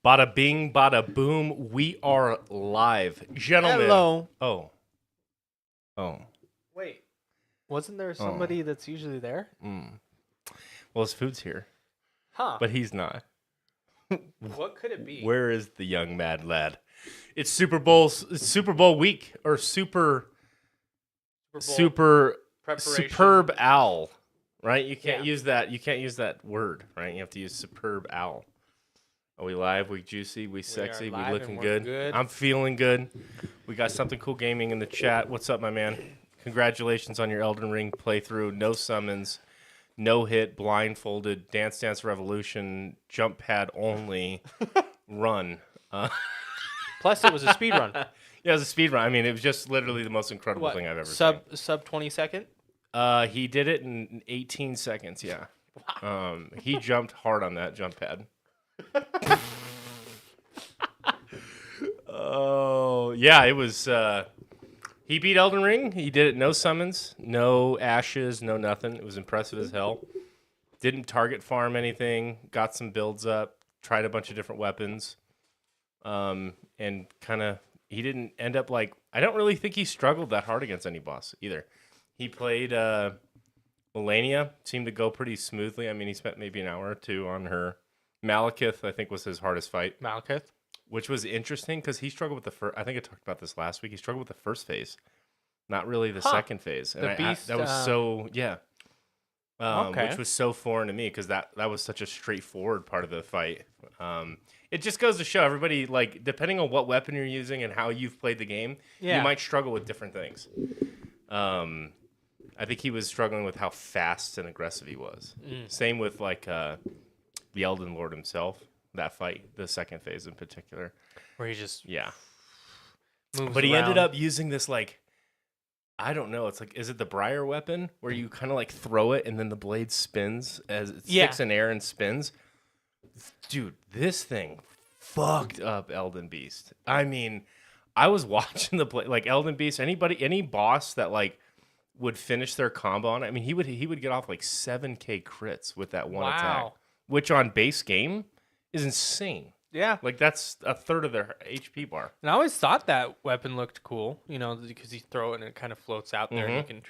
Bada bing, bada boom. We are live. Gentlemen. Hello. Oh. Wait, wasn't there somebody that's usually there? Well, his food's here, Huh. but he's not. What could it be? Where is the young mad lad? It's Super Bowl week, or super preparation. superb owl, right? You can't Yeah. use that. You can't use that word, right? You have to use superb owl. Are we live? We juicy? We sexy? We live looking and we're good? good. I'm feeling good. We got something cool gaming in the chat. What's up, my man? Congratulations on your Elden Ring playthrough. No summons, no hit, blindfolded, Dance Dance Revolution, jump pad only, run. Plus, it was a speed run. Yeah, it was a speed run. I mean, it was just literally the most incredible thing I've ever seen. Sub 20-second? He did it in 18 seconds, yeah. He jumped hard on that jump pad. Oh, yeah, it was... he beat Elden Ring. He did it no summons, no ashes, no nothing. It was impressive as hell. Didn't target farm anything, got some builds up, tried a bunch of different weapons. And kind of... He didn't end up like... I don't really think he struggled that hard against any boss either. He played Melania. Seemed to go pretty smoothly. I mean, he spent maybe an hour or two on her. Malekith, I think, was his hardest fight. Malekith? Which was interesting because he struggled with the first... I think I talked about this last week. He struggled with the first phase. Not really the second phase. And The beast, that was so... Yeah. Okay. Which was so foreign to me because that was such a straightforward part of the fight. It just goes to show everybody, like, depending on what weapon you're using and how you've played the game, Yeah. you might struggle with different things. I think he was struggling with how fast and aggressive he was. Same with, like, the Elden Lord himself, that fight, the second phase in particular. Where he just Yeah. moves But he ended around. up using this, like, I don't know. It's like, is it the Briar weapon where you kind of like throw it and then the blade spins as it sticks in air and spins? Dude, this thing fucked up Elden Beast. I mean, I was watching the play, like Elden Beast. Any boss that like would finish their combo on. I mean, he would get off like 7K crits with that one attack, which on base game is insane. Yeah. Like that's a third of their HP bar. And I always thought that weapon looked cool, because you throw it and it kind of floats out there and you can...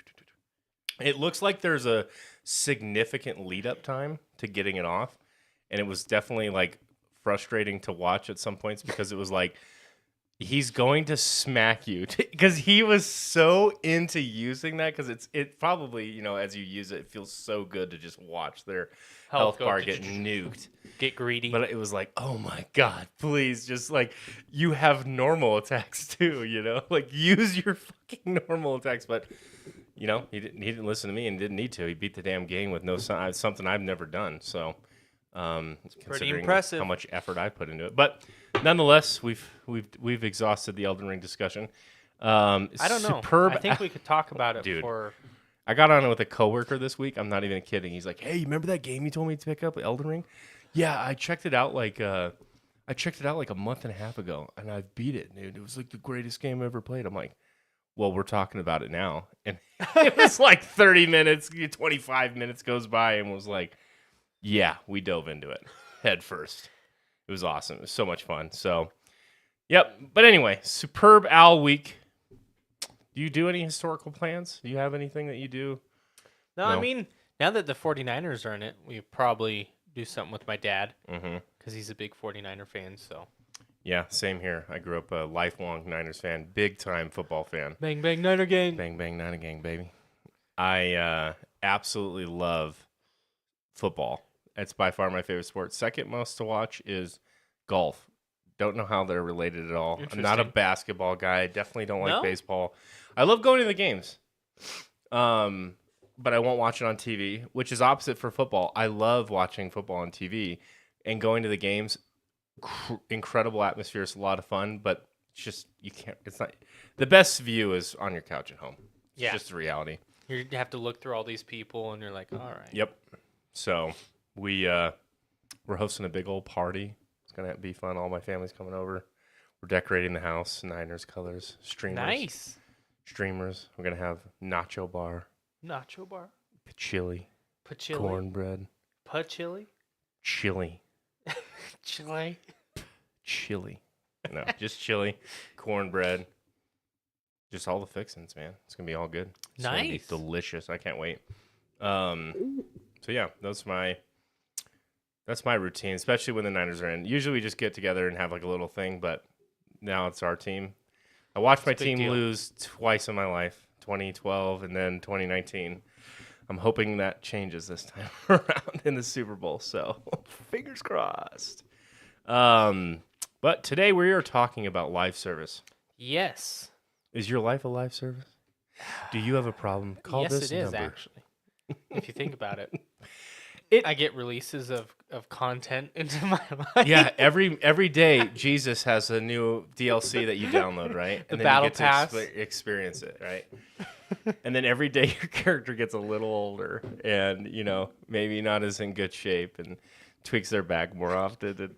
It looks like there's a significant lead up time to getting it off. And it was definitely like frustrating to watch at some points because it was like, he's going to smack you because he was so into using that because it probably, as you use it, it feels so good to just watch their health bar get nuked. Get greedy. But it was like, oh my God, please, just like, you have normal attacks too, like use your fucking normal attacks. But, he didn't listen to me and didn't need to. He beat the damn game with no something I've never done. So, pretty impressive. How much effort I put into it. But nonetheless, we've exhausted the Elden Ring discussion. I don't know. I think we could talk about it Dude. for... I got on it with a coworker this week. I'm not even kidding. He's like, "Hey, you remember that game you told me to pick up, Elden Ring?" Yeah, I checked it out like a month and a half ago, and I beat it, dude. It was like the greatest game I ever played. I'm like, well, we're talking about it now, and it was like 30 minutes, 25 minutes goes by, and was like, yeah, we dove into it head first. It was awesome. It was so much fun. So, yep. But anyway, superb owl week. Do you do any historical plans? Do you have anything that you do? No, I mean, now that the 49ers are in it, we probably do something with my dad because he's a big 49er fan. So yeah, same here. I grew up a lifelong Niners fan, big time football fan. Bang bang Niner gang. Bang bang Niner gang, baby. I absolutely love football. It's by far my favorite sport. Second most to watch is golf. Don't know how they're related at all. I'm not a basketball guy. Definitely don't like baseball. I love going to the games. But I won't watch it on TV, which is opposite for football. I love watching football on TV and going to the games. Incredible atmosphere. It's a lot of fun, but it's just, you can't, it's not, the best view is on your couch at home. It's just the reality. You have to look through all these people and you're like, all right. Yep. So we're hosting a big old party. It's going to be fun. All my family's coming over. We're decorating the house, Niners colors, streamers. Nice. Streamers. We're going to have nacho bar. Nacho bar. Chili. Pachili. Cornbread. Pachili. Chili. Chile. chili. No, just chili, cornbread, just all the fixings, man. It's gonna be all good. It's gonna be Nice. delicious. I can't wait. So yeah, that's my routine, especially when the Niners are in. Usually we just get together and have like a little thing, but now it's our team. I watched my a big team deal. lose twice in my life, 2012 and then 2019. I'm hoping that changes this time around in the Super Bowl. So fingers crossed. But today we are talking about live service. Yes. Is your life a live service? Do you have a problem? Call yes, this it is number. actually. If you think about it, It- I get releases of content into my life. Yeah, every day Jesus has a new DLC that you download, right? The And then Battle you get Pass. to experience it, right? And then every day your character gets a little older and, maybe not as in good shape and tweaks their back more often.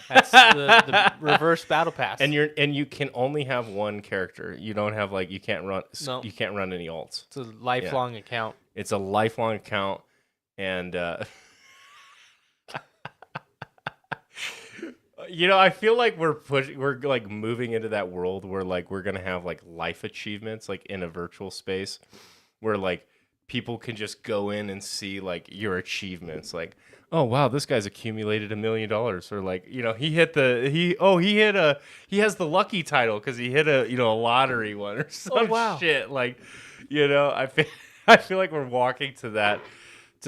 That's the reverse battle pass. And you can only have one character. You don't have you can't run No. you can't run any alts. it's a lifelong account. It's a lifelong account, and I feel like we're like moving into that world where we're gonna have life achievements in a virtual space, where people can just go in and see your achievements, oh wow, this guy's accumulated $1 million, or he has the lucky title because he hit a lottery one or some wow. shit I feel like we're walking to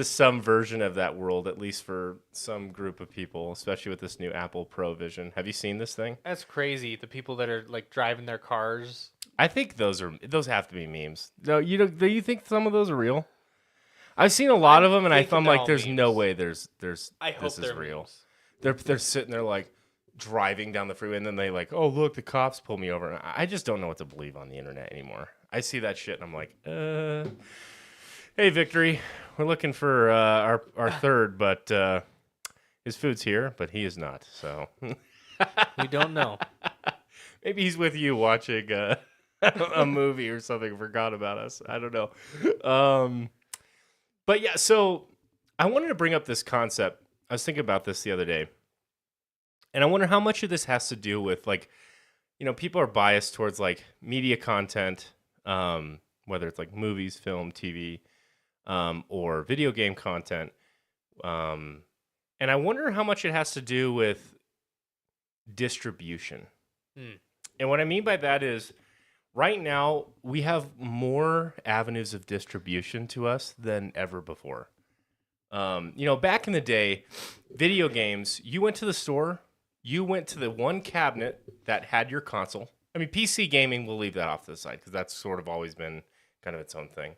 some version of that world, at least for some group of people, especially with this new Apple Pro Vision. Have you seen this thing? That's crazy. The people that are driving their cars. I think those have to be memes. No, do you think some of those are real? I've seen a lot of them, and think I'm they're like, all there's no memes. way there's I hope this is they're real. memes. They're sitting there driving down the freeway, and then they oh look, the cops pulled me over. And I just don't know what to believe on the internet anymore. I see that shit, and I'm like, hey Victory, we're looking for our third, but his food's here, but he is not. So We don't know. maybe he's with you watching a movie or something. Forgot about us. I don't know. But yeah, so I wanted to bring up this concept. I was thinking about this the other day, and I wonder how much of this has to do with people are biased towards media content, whether it's movies, film, TV, or video game content. And I wonder how much it has to do with distribution. And what I mean by that is, right now we have more avenues of distribution to us than ever before. Back in the day, video games, you went to the store, you went to the one cabinet that had your console. I mean, PC gaming, we'll leave that off to the side because that's sort of always been kind of its own thing.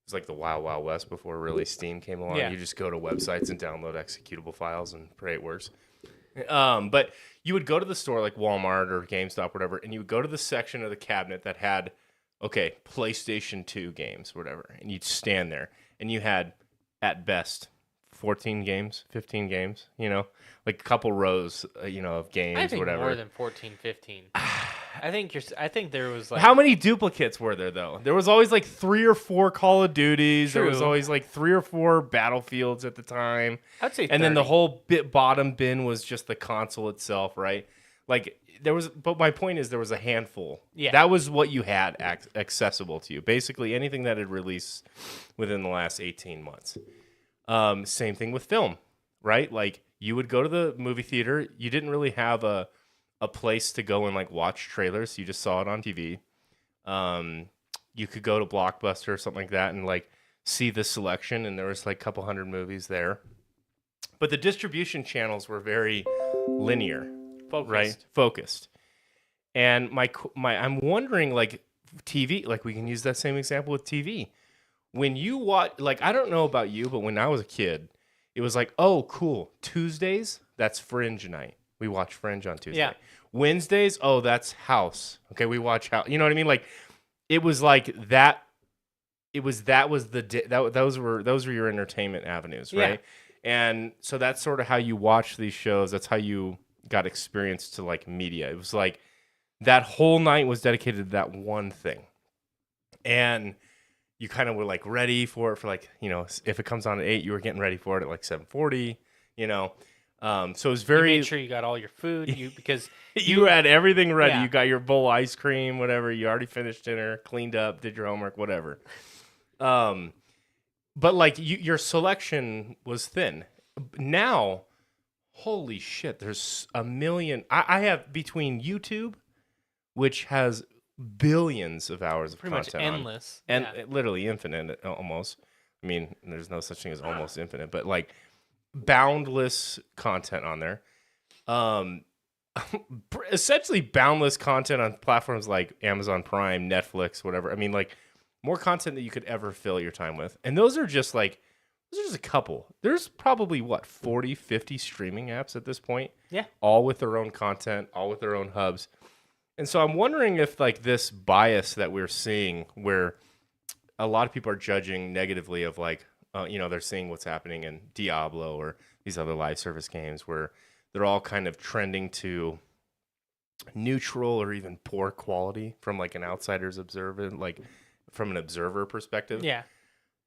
It's like the Wild Wild West before really Steam came along. Yeah. You just go to websites and download executable files and pray it works. But you would go to the store like Walmart or GameStop, whatever, and you would go to the section of the cabinet that had, PlayStation 2 games, whatever, and you'd stand there, and you had, at best, 14 games, 15 games, a couple rows, of games, I think whatever. more than 14, 15. I think there was How many duplicates were there, though? There was always 3 or 4 Call of Duties. There was True. always 3 or 4 Battlefields at the time. I'd say 30. And then the whole bottom bin was just the console itself, right? But my point is there was a handful. Yeah. That was what you had accessible to you. Basically anything that had released within the last 18 months. Same thing with film, right? You would go to the movie theater. You didn't really have a place to go and watch trailers. You just saw it on TV. You could go to Blockbuster or something like that and see the selection, and there was a couple hundred movies there. But the distribution channels were very linear, Focused. right? Focused. And I'm wondering TV, we can use that same example with TV. When you watch, I don't know about you, but when I was a kid, it was oh, cool. Tuesdays, that's Fringe night. We watch Fringe on Tuesday. Yeah. Wednesdays, oh, that's House. Okay, we watch House. You know what I mean? It was that. Those were your entertainment avenues, right? Yeah. And so that's sort of how you watch these shows. That's how you got experience to media. It was that whole night was dedicated to that one thing, and you kind of were ready for it for if it comes on at 8, you were getting ready for it at 7:40. So it was You very. made sure you got all your food. Because You had everything ready. Yeah. You got your bowl of ice cream, whatever. You already finished dinner, cleaned up, did your homework, whatever. But like your selection was thin. Now, holy shit! There's a million. I have between YouTube, which has billions of hours of pretty much content on, endless. and Yeah. literally infinite almost. I mean, there's no such thing as almost infinite, but like boundless content on there. Um, essentially boundless content on platforms like Amazon Prime, Netflix, whatever. I mean, like more content that you could ever fill your time with. And those are just a couple. There's probably 40, 50 streaming apps at this point. Yeah. All with their own content, all with their own hubs. And so I'm wondering if like this bias that we're seeing where a lot of people are judging negatively of like, they're seeing what's happening in Diablo or these other live service games where they're all kind of trending to neutral or even poor quality from like an outsider's observer, like from an observer perspective. Yeah.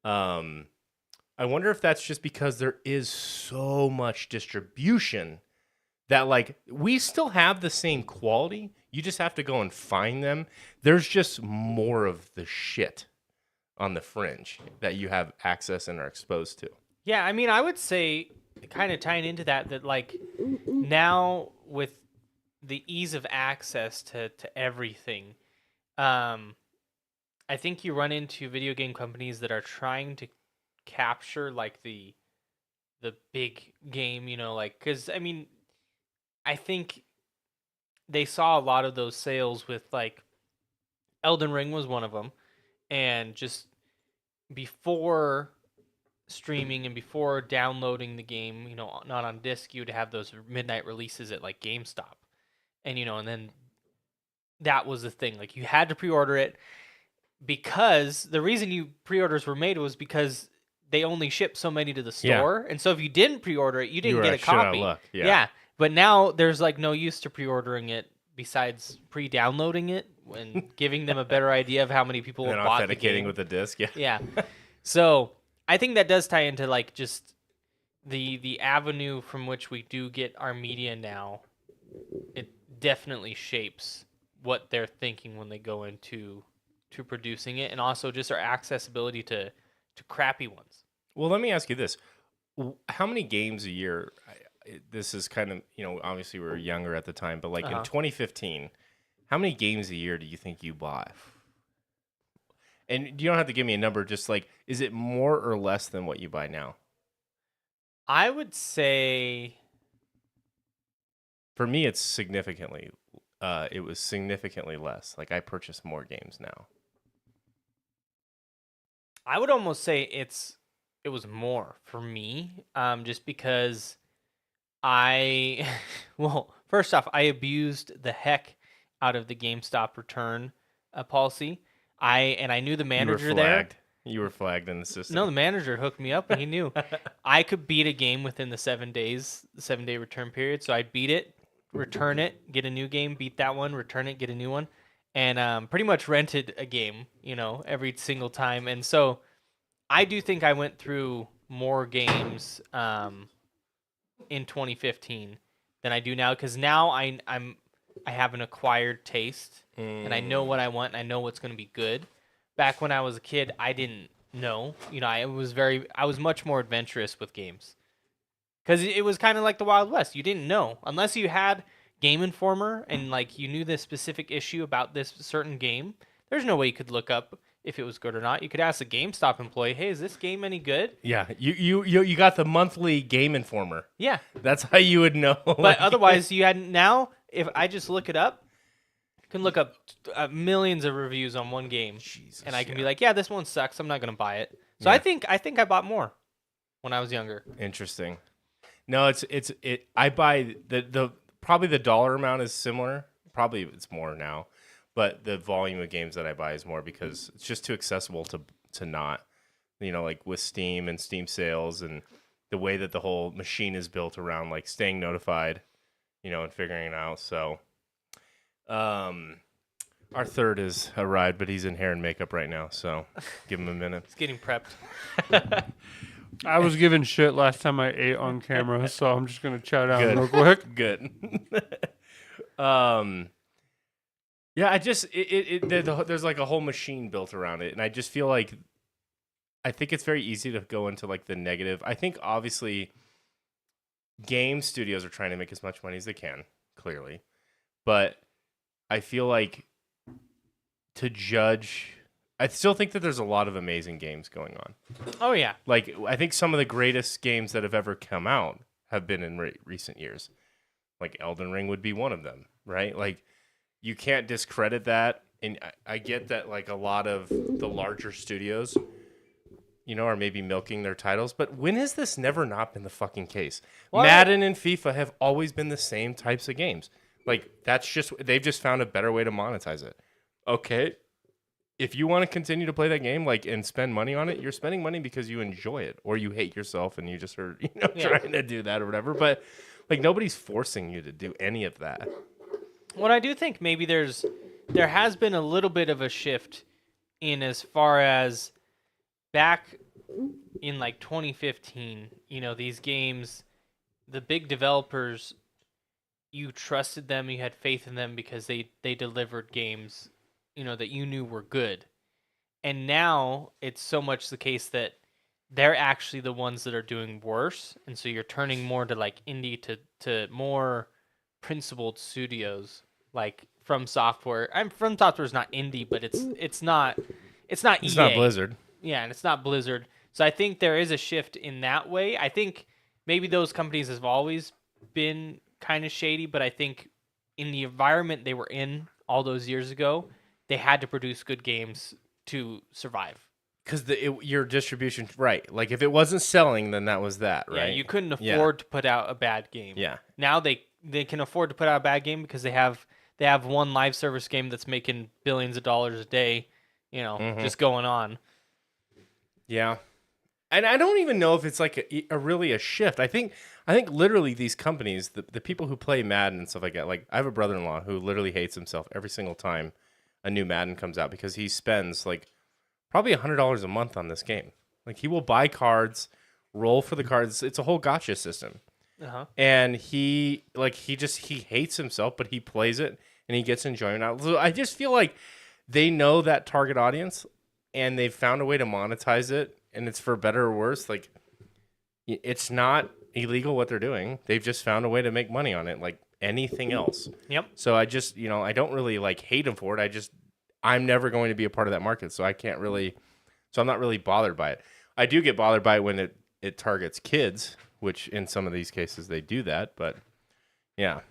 I wonder if that's just because there is so much distribution that like we still have the same quality. You just have to go and find them. There's just more of the shit on the fringe that you have access and are exposed to. Yeah, I mean, I would say, kind of tying into that like now with the ease of access to everything, I think you run into video game companies that are trying to capture like the big game, like because I mean, I think they saw a lot of those sales with like Elden Ring was one of them, and just before streaming and before downloading the game, not on disc, you'd have those midnight releases at like GameStop. And and then that was the thing. Like you had to pre-order it because the reason pre-orders were made was because they only shipped so many to the store. Yeah. And so if you didn't pre-order it, you didn't get a copy. Luck. Yeah. But now there's like no use to pre-ordering it besides pre-downloading it and giving them a better idea of how many people have bought the game. Authenticating with the disc. Yeah. Yeah. So I think that does tie into like just the avenue from which we do get our media now. It definitely shapes what they're thinking when they go into producing it, and also just our accessibility to crappy ones. Well, let me ask you this: how many games a year? This is kind of obviously we were younger at the time, but like in 2015, how many games a year do you think you buy? And you don't have to give me a number, just like, is it more or less than what you buy now? I would say, for me, it's significantly. It was significantly less. Like I purchase more games now. I would almost say it was more for me, just because well, first off, I abused the heck out of the GameStop return policy. I knew the manager there. You were flagged in the system. No, the manager hooked me up, and he knew I could beat a game within the 7 days, the 7-day return period. So I'd beat it, return it, get a new game, beat that one, return it, get a new one, and pretty much rented a game, every single time. And so I do think I went through more games in 2015 than I do now, because now I have an acquired taste, and I know what I want, and I know what's going to be good. Back when I was a kid, I didn't know. I was much more adventurous with games, because it was kind of like the Wild West. You didn't know unless you had Game Informer and like you knew this specific issue about this certain game. There's no way you could look up if it was good or not. You could ask a GameStop employee, "Hey, is this game any good?" Yeah, you got the monthly Game Informer. Yeah, that's how you would know. But otherwise, you had now. If I just look it up, I can look up millions of reviews on one game, and I can be like, "Yeah, this one sucks. I'm not gonna buy it." So I think I bought more when I was younger. Interesting. No, I buy the probably the dollar amount is similar. Probably it's more now. But the volume of games that I buy is more because it's just too accessible to not, like with Steam and Steam sales and the way that the whole machine is built around like staying notified, and figuring it out. So, our third has arrived, but he's in hair and makeup right now. So give him a minute. He's getting prepped. I was given shit last time I ate on camera, so I'm just gonna chow down Good. real quick. Good. Yeah, I just there's like a whole machine built around it, and I just feel like I think it's very easy to go into like the negative. I think obviously game studios are trying to make as much money as they can, clearly, but I feel like to judge, I still think that there's a lot of amazing games going on. Oh yeah. Like I think some of the greatest games that have ever come out have been in recent years. Like Elden Ring would be one of them, right? Like you can't discredit that, and I get that like a lot of the larger studios, are maybe milking their titles, but when has this never not been the fucking case? Well, Madden and FIFA have always been the same types of games. Like they've just found a better way to monetize it. Okay, if you want to continue to play that game, like and spend money on it, you're spending money because you enjoy it, or you hate yourself and you just are, trying to do that or whatever. But like nobody's forcing you to do any of that. What I do think maybe there has been a little bit of a shift in as far as back in like 2015, these games, the big developers, you trusted them, you had faith in them because they delivered games, that you knew were good. And now it's so much the case that they're actually the ones that are doing worse, and so you're turning more to like indie to more principled studios like From Software. From Software is not indie, but it's not EA. It's not Blizzard. Yeah, and it's not Blizzard. So I think there is a shift in that way. I think maybe those companies have always been kind of shady, but I think in the environment they were in all those years ago, they had to produce good games to survive. Because your distribution, right? Like if it wasn't selling, then that was that, right? Yeah, you couldn't afford to put out a bad game. Yeah. Now they can afford to put out a bad game because they have one live service game that's making billions of dollars a day, just going on. Yeah. And I don't even know if it's like a really a shift. I think literally these companies, the people who play Madden and stuff like that, like I have a brother-in-law who literally hates himself every single time a new Madden comes out because he spends like probably $100 a month on this game. Like he will buy cards, roll for the cards. It's a whole gotcha system. Uh-huh. And he hates himself, but he plays it and he gets enjoyment out. So I just feel like they know that target audience and they've found a way to monetize it, and it's for better or worse. Like it's not illegal what they're doing. They've just found a way to make money on it like anything else. Yep. So I just, I don't really like hate them for it. I'm never going to be a part of that market, so I'm not really bothered by it. I do get bothered by it when it targets kids, which in some of these cases they do that, but yeah.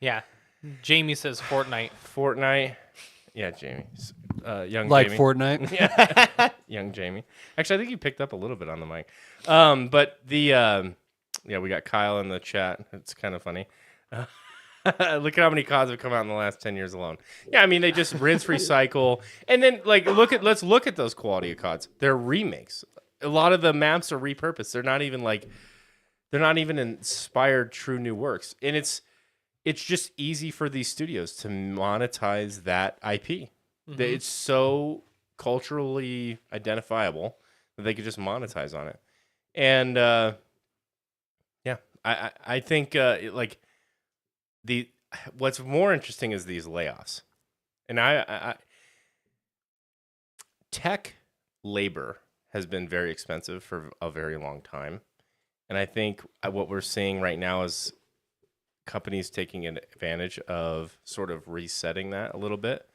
Yeah. Jamie says Fortnite. Yeah, Jamie. Young Like Jamie. Fortnite. Yeah. Young Jamie. Actually, I think you picked up a little bit on the mic. But we got Kyle in the chat. It's kind of funny. Look at how many CODs have come out in the last 10 years alone. Yeah, I mean, they just rinse, recycle. And then, like, let's look at those quality of CODs. They're remakes. A lot of the maps are repurposed. They're not even inspired true new works. And it's just easy for these studios to monetize that IP. Mm-hmm. It's so culturally identifiable that they could just monetize on it. And, I think, what's more interesting is these layoffs. And tech labor has been very expensive for a very long time. And I think what we're seeing right now is companies taking advantage of sort of resetting that a little bit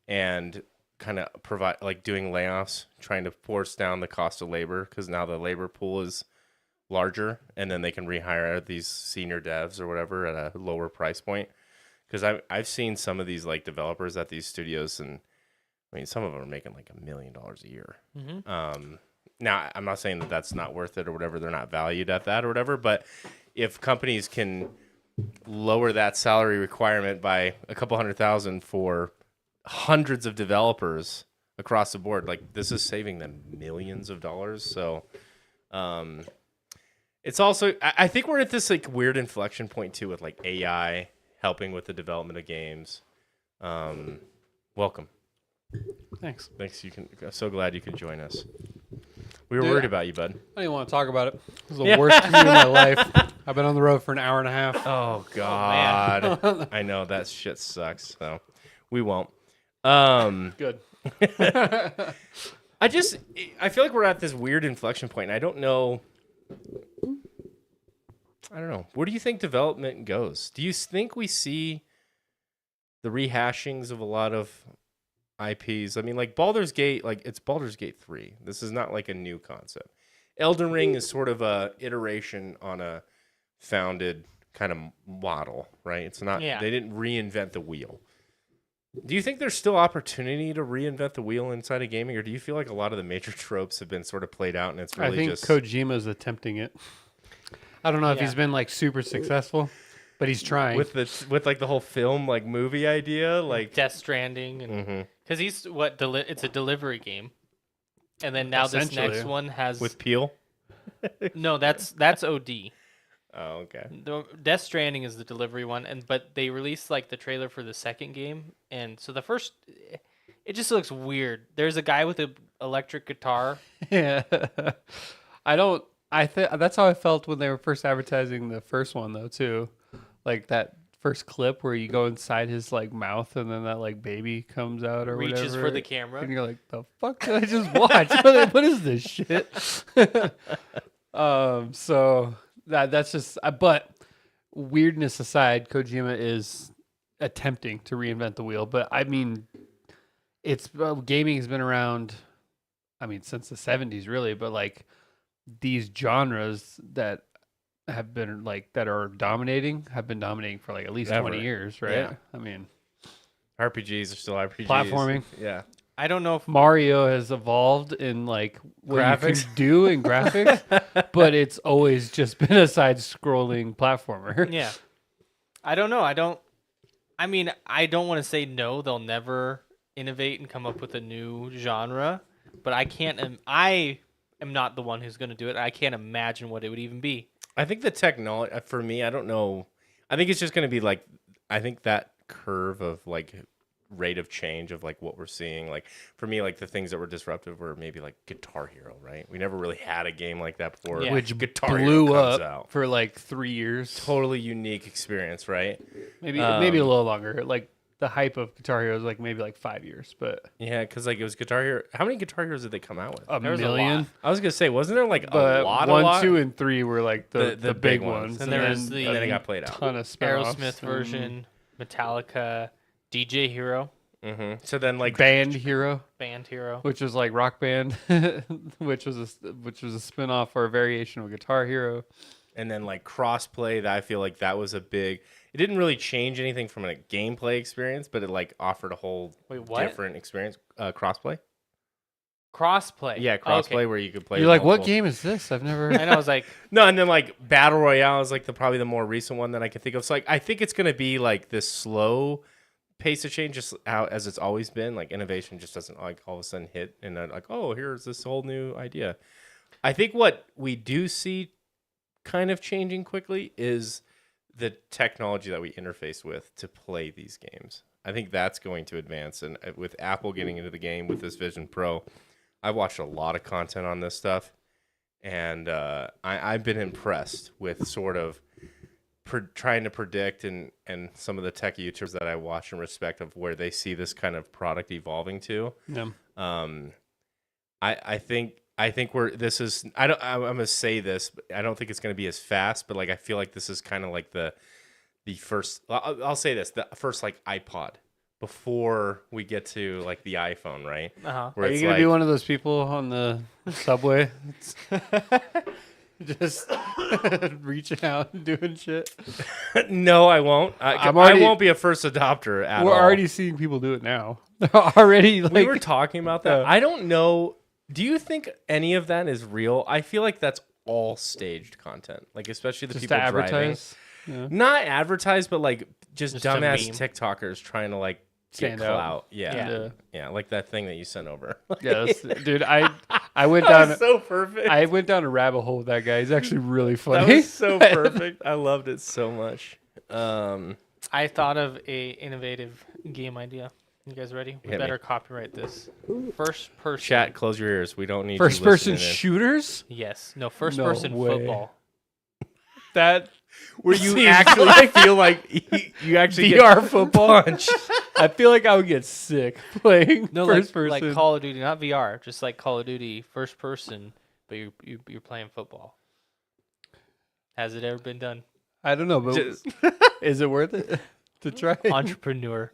and kind of provide like doing layoffs, trying to force down the cost of labor because now the labor pool is larger, and then they can rehire these senior devs or whatever at a lower price point. Because I've seen some of these like developers at these studios, and I mean some of them are making like $1 million a year. Mm-hmm. Now I'm not saying that that's not worth it or whatever; they're not valued at that or whatever. But if companies can lower that salary requirement by a couple $100,000 for hundreds of developers across the board, like this is saving them millions of dollars. So. It's also, I think we're at this like weird inflection point too with like AI helping with the development of games. Welcome. Thanks. So glad you can join us. We were Dude, worried about you, bud. I don't even want to talk about it. It was the Yeah. worst commute of my life. I've been on the road for an hour and a half. Oh man. God, I know that shit sucks. So we won't. Good. I feel like we're at this weird inflection point, and I don't know. Where do you think development goes? Do you think we see the rehashings of a lot of IPs? I mean, like Baldur's Gate, like it's Baldur's Gate 3. This is not like a new concept. Elden Ring is sort of a iteration on a founded kind of model, right? It's not, Yeah. They didn't reinvent the wheel. Do you think there's still opportunity to reinvent the wheel inside of gaming, or do you feel like a lot of the major tropes have been sort of played out and it's really I think just Kojima's attempting it. I don't know if Yeah. he's been like super successful, but he's trying. with like the whole film like movie idea, like Death Stranding, and Mhm. because he's it's a delivery game, and then now this Essentially. next one has with Peel. no, that's OD. Oh, okay. The Death Stranding is the delivery one, but they released like the trailer for the second game, and so the first, it just looks weird. There's a guy with an electric guitar. Yeah. That's how I felt when they were first advertising the first one though too. Like that first clip where you go inside his like mouth and then that like baby comes out or Reaches whatever. for the camera. And you're like, the fuck did I just watch? What is this shit? So that's just but weirdness aside, Kojima is attempting to reinvent the wheel, but I mean it's gaming has been around since the 70s really, but like these genres that have been like that are dominating have been dominating for like at least Ever. 20 years, right? Yeah. I mean, RPGs are still RPGs. Platforming. Yeah. I don't know if Mario has evolved in like what you Graphics. can do in graphics, but it's always just been a side-scrolling platformer. yeah. I don't know. I don't want to say no. They'll never innovate and come up with a new genre, but I can't. I am not the one who's going to do it. I can't imagine what it would even be. I think the technology for me, I don't know. I think it's just going to be like, I think that curve of like rate of change of like what we're seeing. Like for me, like the things that were disruptive were maybe like Guitar Hero, right? We never really had a game like that before. Yeah. Which Guitar blew Hero comes up out. for like 3 years, Totally unique experience, right? maybe a little longer. Like the hype of Guitar Hero is like maybe like 5 years, but Yeah, because like it was Guitar Hero. How many Guitar Heroes did they come out with? a There was a million. lot. I was gonna say, wasn't there like But a lot? 1, 2, and 3 were like the The big big ones. ones, And there was the- and then it got played out. ton of spin-offs Aerosmith and version, Metallica, DJ Hero, So then like Band Hero, Band Hero. which was like Rock Band, which was a spin-off or a variation of Guitar Hero. and then like crossplay, that I feel like that was a big. It didn't really change anything from a gameplay experience, but it like offered a whole Wait, what? different experience. Crossplay. Crossplay. Yeah, Oh, okay. crossplay where you could play. You're with like, what multiple- game is this? I've never. And I was like, No, and then like Battle Royale is like probably the more recent one that I can think of. So like I think it's gonna be like this slow pace of change, just how as it's always been. Like innovation just doesn't like all of a sudden hit and then like, oh, here's this whole new idea. I think what we do see kind of changing quickly is the technology that we interface with to play these games. I think that's going to advance, and with Apple getting into the game with this Vision Pro, I've watched a lot of content on this stuff, and I've been impressed with sort of trying to predict and some of the tech YouTubers that I watch and respect of where they see this kind of product evolving to. Yeah. I think I'm gonna say this, but I don't think it's gonna be as fast, but like I feel like this is kind of like the first. I'll say this: the first like iPod before we get to like the iPhone, right? Where Are you it's gonna like, be one of those people on the subway, just reaching out and doing shit? No, I won't. I won't be a first adopter at all. We're already seeing people do it now. They're already like we were talking about that. Yeah. I don't know. Do you think any of that is real? I feel like that's all staged content, like especially the just people to driving. advertise. Yeah. Not advertised, but like just Just a dumbass meme. TikTokers trying to like Stand get out. clout. Yeah. Yeah. Yeah, like that thing that you sent over. Yes, dude. I went That down. was so perfect. I went down a rabbit hole with that guy. He's actually really that funny. was so perfect. I loved it so much. I thought of a innovative game idea. You guys ready? We Hit me. better copyright this. First person. Chat, close your ears. We don't need First you person listening in. shooters? Yes. No, first No person way. football. That Where you seems actually like feel like you actually VR get football. punched. I feel like I would get sick playing No, first like person. Call of Duty, not VR, just like Call of Duty first person, but you're playing football. Has it ever been done? I don't know, but Just- is it worth it to try? Entrepreneur.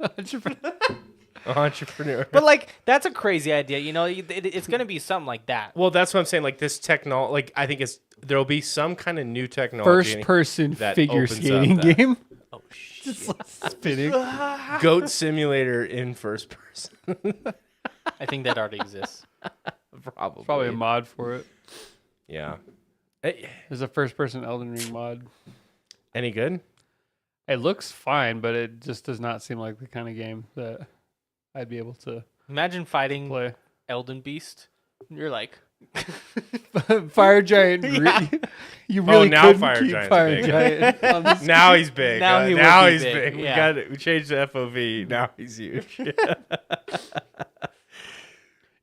Entrepreneur. But like that's a crazy idea, you know. It's gonna be something like that. Well, that's what I'm saying. Like this technology, like I think there'll be some kind of new technology. First person that figure opens up skating that. game. Oh shit! Just like spinning. Goat simulator in first person. I think that already exists. Probably. Probably a mod for it. Yeah. There's a first person Elden Ring mod. Any good? It looks fine, but it just does not seem like the kind of game that I'd be able to Imagine fighting play. Elden Beast. You're like, Fire Giant. Yeah. You really now couldn't Fire keep Giant's Fire big. Giant on the Now he's big. Now he will now be he's big, big. yeah. We changed the FOV. Now he's huge.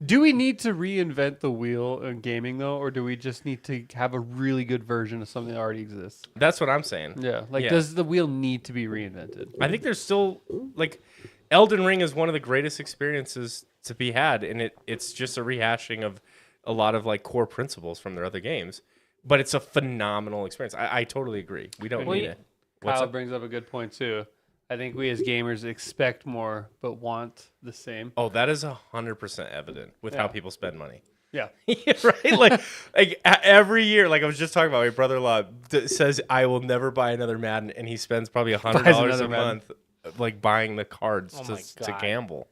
Do we need to reinvent the wheel in gaming though, or do we just need to have a really good version of something that already exists? That's what I'm saying. Yeah, like Yeah. does the wheel need to be reinvented? I think there's still like Elden Ring is one of the greatest experiences to be had, and it's just a rehashing of a lot of like core principles from their other games. But it's a phenomenal experience. I totally agree. We don't Well, need yeah. it. What's Kyle up? brings up a good point too. I think we as gamers expect more, but want the same. Oh, that is 100% evident with how Yeah. people spend money. Yeah, Right? Like every year, like I was just talking about, my brother-in-law says I will never buy another Madden, and he spends probably $100 another a Madden. month, like buying the cards Oh my to God. gamble.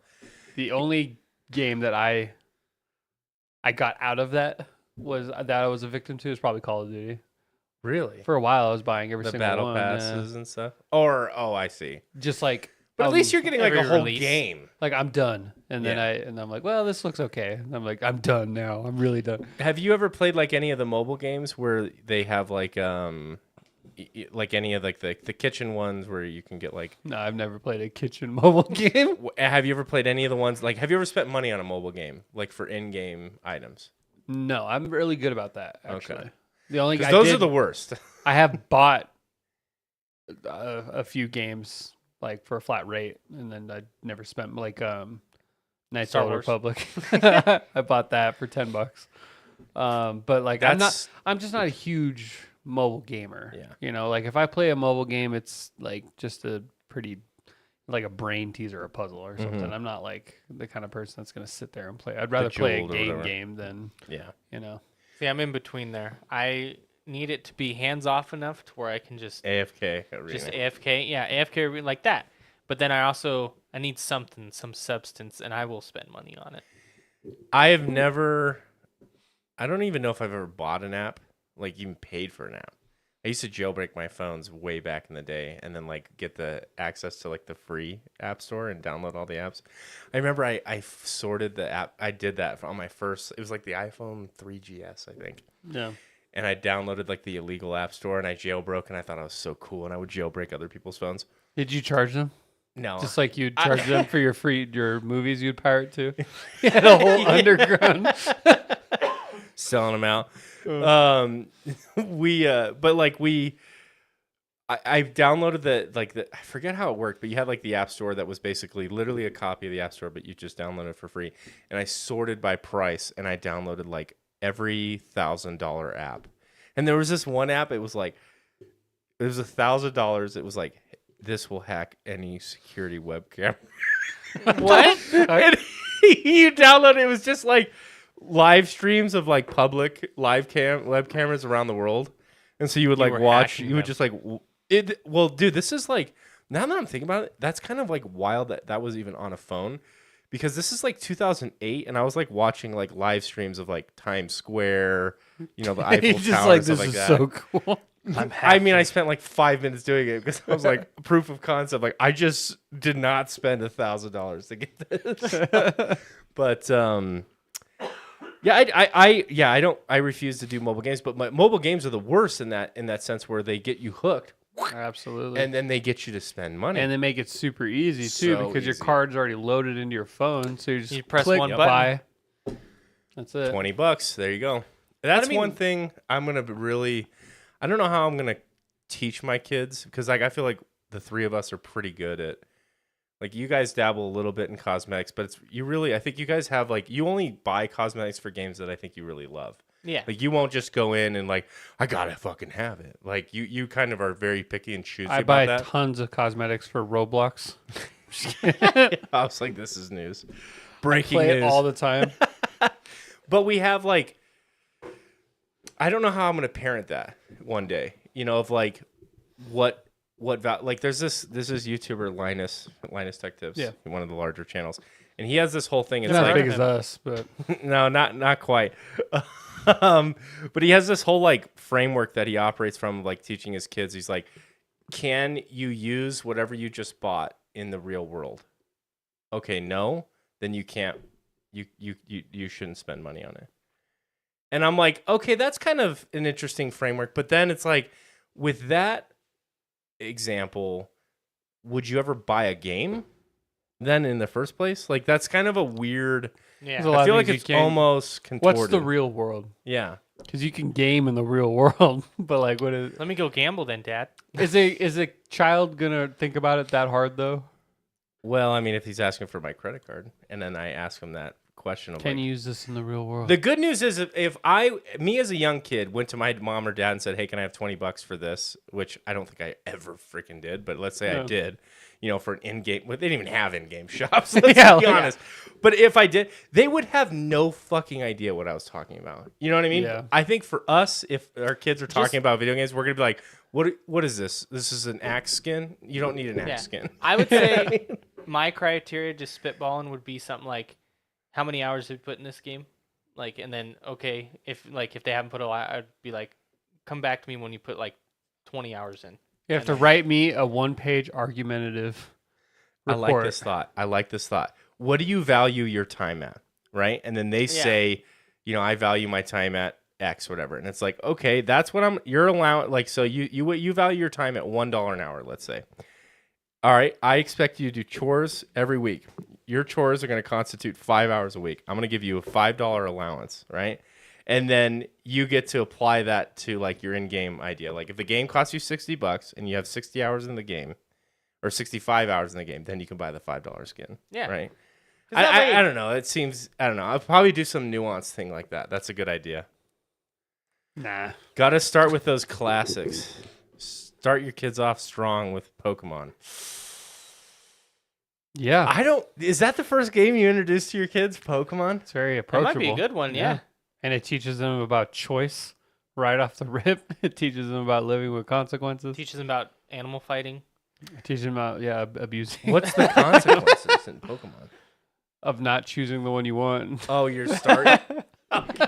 the only game that I got out of that I was a victim to is probably Call of Duty. Really? For a while, I was buying every The single battle one. passes and stuff. Or I see. Just like, But at least you're getting like a every whole release. game. like I'm done, and then Yeah. I'm like, well, this looks okay. And I'm like, I'm done now. I'm really done. Have you ever played like any of the mobile games where they have like like any of like the kitchen ones where you can get like No, I've never played a kitchen mobile game. have you ever played any of the ones like have you ever spent money on a mobile game like for in-game items? No, I'm really good about that. Actually, Okay. the only 'Cause I those did- are the worst. I have bought a few games like for a flat rate, and then I never spent like Knights Star of the Wars. Republic. I bought that for $10. But like That's I'm just not a huge mobile gamer. Yeah. You know, like if I play a mobile game, it's like just a pretty like a brain teaser, a puzzle or something. Mhm. I'm not like the kind of person that's gonna sit there and play. I'd rather play a Bejeweled or whatever. game than, yeah. you know. see, I'm in between there. I need it to be hands off enough to where I can just AFK arena. AFK. Yeah, AFK like that. But then I need something, some substance, and I will spend money on it. I don't even know if I've ever bought an app, like even paid for an app. I used to jailbreak my phones way back in the day and then like get the access to like the free app store and download all the apps. I remember I sorted the app. I did that on my first, it was like the iPhone 3GS, I think. Yeah. And I downloaded like the illegal app store and I jailbroke and I thought I was so cool and I would jailbreak other people's phones. Did you charge them? No. Just like you'd charge them for your movies you'd pirate too. You had a whole underground. selling them out. I downloaded I forget how it worked, but you had like the app store that was basically literally a copy of the app store, but you just downloaded it for free. And I sorted by price and I downloaded like every $1,000 app. And there was this one app, it was $1,000. It was like, this will hack any security webcam. What? And you download it was just like live streams of like public web cameras around the world, and so you would You like were watch. hacking You would them. just like it. Well, dude, this is like now that I'm thinking about it, that's kind of like wild that was even on a phone, because this is like 2008, and I was like watching like live streams of like Times Square, you know, the Eiffel You're Tower, just like, and stuff this like is that. so cool. I mean, I spent like 5 minutes doing it because I was like proof of concept. Like I just did not spend $1,000 to get this. But I refuse to do mobile games. But my mobile games are the worst in that sense where they get you hooked Absolutely. and then they get you to spend money. And they make it super easy too So because your easy. card's already loaded into your phone. So you just You press click, one buy. That's it. $20. There you go. That's I mean- one thing I'm gonna really. I don't know how I'm gonna teach my kids because like I feel like the three of us are pretty good at. Like you guys dabble a little bit in cosmetics, but it's you really. I think you guys have like you only buy cosmetics for games that I think you really love. Yeah. Like you won't just go in and like I gotta fucking have it. Like you kind of are very picky and choosy I about buy that. tons of cosmetics for Roblox. I was like, this is news. Breaking Play news. it all the time. But we have like, I don't know how I'm gonna parent that one day. You know, of like, like there's this is YouTuber Linus Tech Tips, Yeah. one of the larger channels, and he has this whole thing. It's Not as like big as us, but no, not quite. But he has this whole like framework that he operates from, like teaching his kids. He's like, can you use whatever you just bought in the real world? Okay, no, then you can't. You shouldn't spend money on it. And I'm like, okay, that's kind of an interesting framework. But then it's like, with that example, would you ever buy a game then in the first place? Like, that's kind of a weird. Yeah. There's a lot I of feel like things it's you can't- almost contorted. what's the real world? Yeah. Because you can game in the real world, but like, what is Let me go gamble then, Dad. is a child gonna think about it that hard though? Well, I mean, if he's asking for my credit card, and then I ask him that question of Can like, you use this in the real world? the good news is if me as a young kid went to my mom or dad and said, hey, can I have $20 for this? Which I don't think I ever freaking did, but let's say I Yeah. did, you know, for an in-game, well, they didn't even have in-game shops. Let's Yeah, be like- honest. But if I did, they would have no fucking idea what I was talking about. You know what I mean? Yeah. I think for us, if our kids are talking about video games, we're going to be like, what is this? This is an axe skin? You don't need an axe Yeah. skin. I would say my criteria just spitballing would be something like, how many hours have you put in this game? Like, and then okay, if they haven't put a lot, I'd be like, come back to me when you put like 20 hours in. You have to write me a one-page argumentative I report. like this thought. What do you value your time at? Right? And then they say, you know, I value my time at X, whatever. And it's like, okay, that's what you're allowing. Like, so you value your time at $1 an hour, let's say. All right. I expect you to do chores every week. Your chores are going to constitute 5 hours a week. I'm going to give you a $5 allowance, right? And then you get to apply that to like your in-game idea. Like if the game costs you $60 and you have 60 hours in the game, or 65 hours in the game, then you can buy the $5 skin. Yeah. Right. 'Cause that way- I don't know. It seems, I don't know. I'll probably do some nuanced thing like that. That's a good idea. Nah. Got to start with those classics. Start your kids off strong with Pokemon. Yeah. Is that the first game you introduced to your kids, Pokemon? It's very That approachable. might be a good one. Yeah. And it teaches them about choice right off the rip. It teaches them about living with consequences. Teaches them about animal fighting. It teaches them about abusing. What's the consequences in Pokemon? of not choosing the one you want? Oh, you're starting.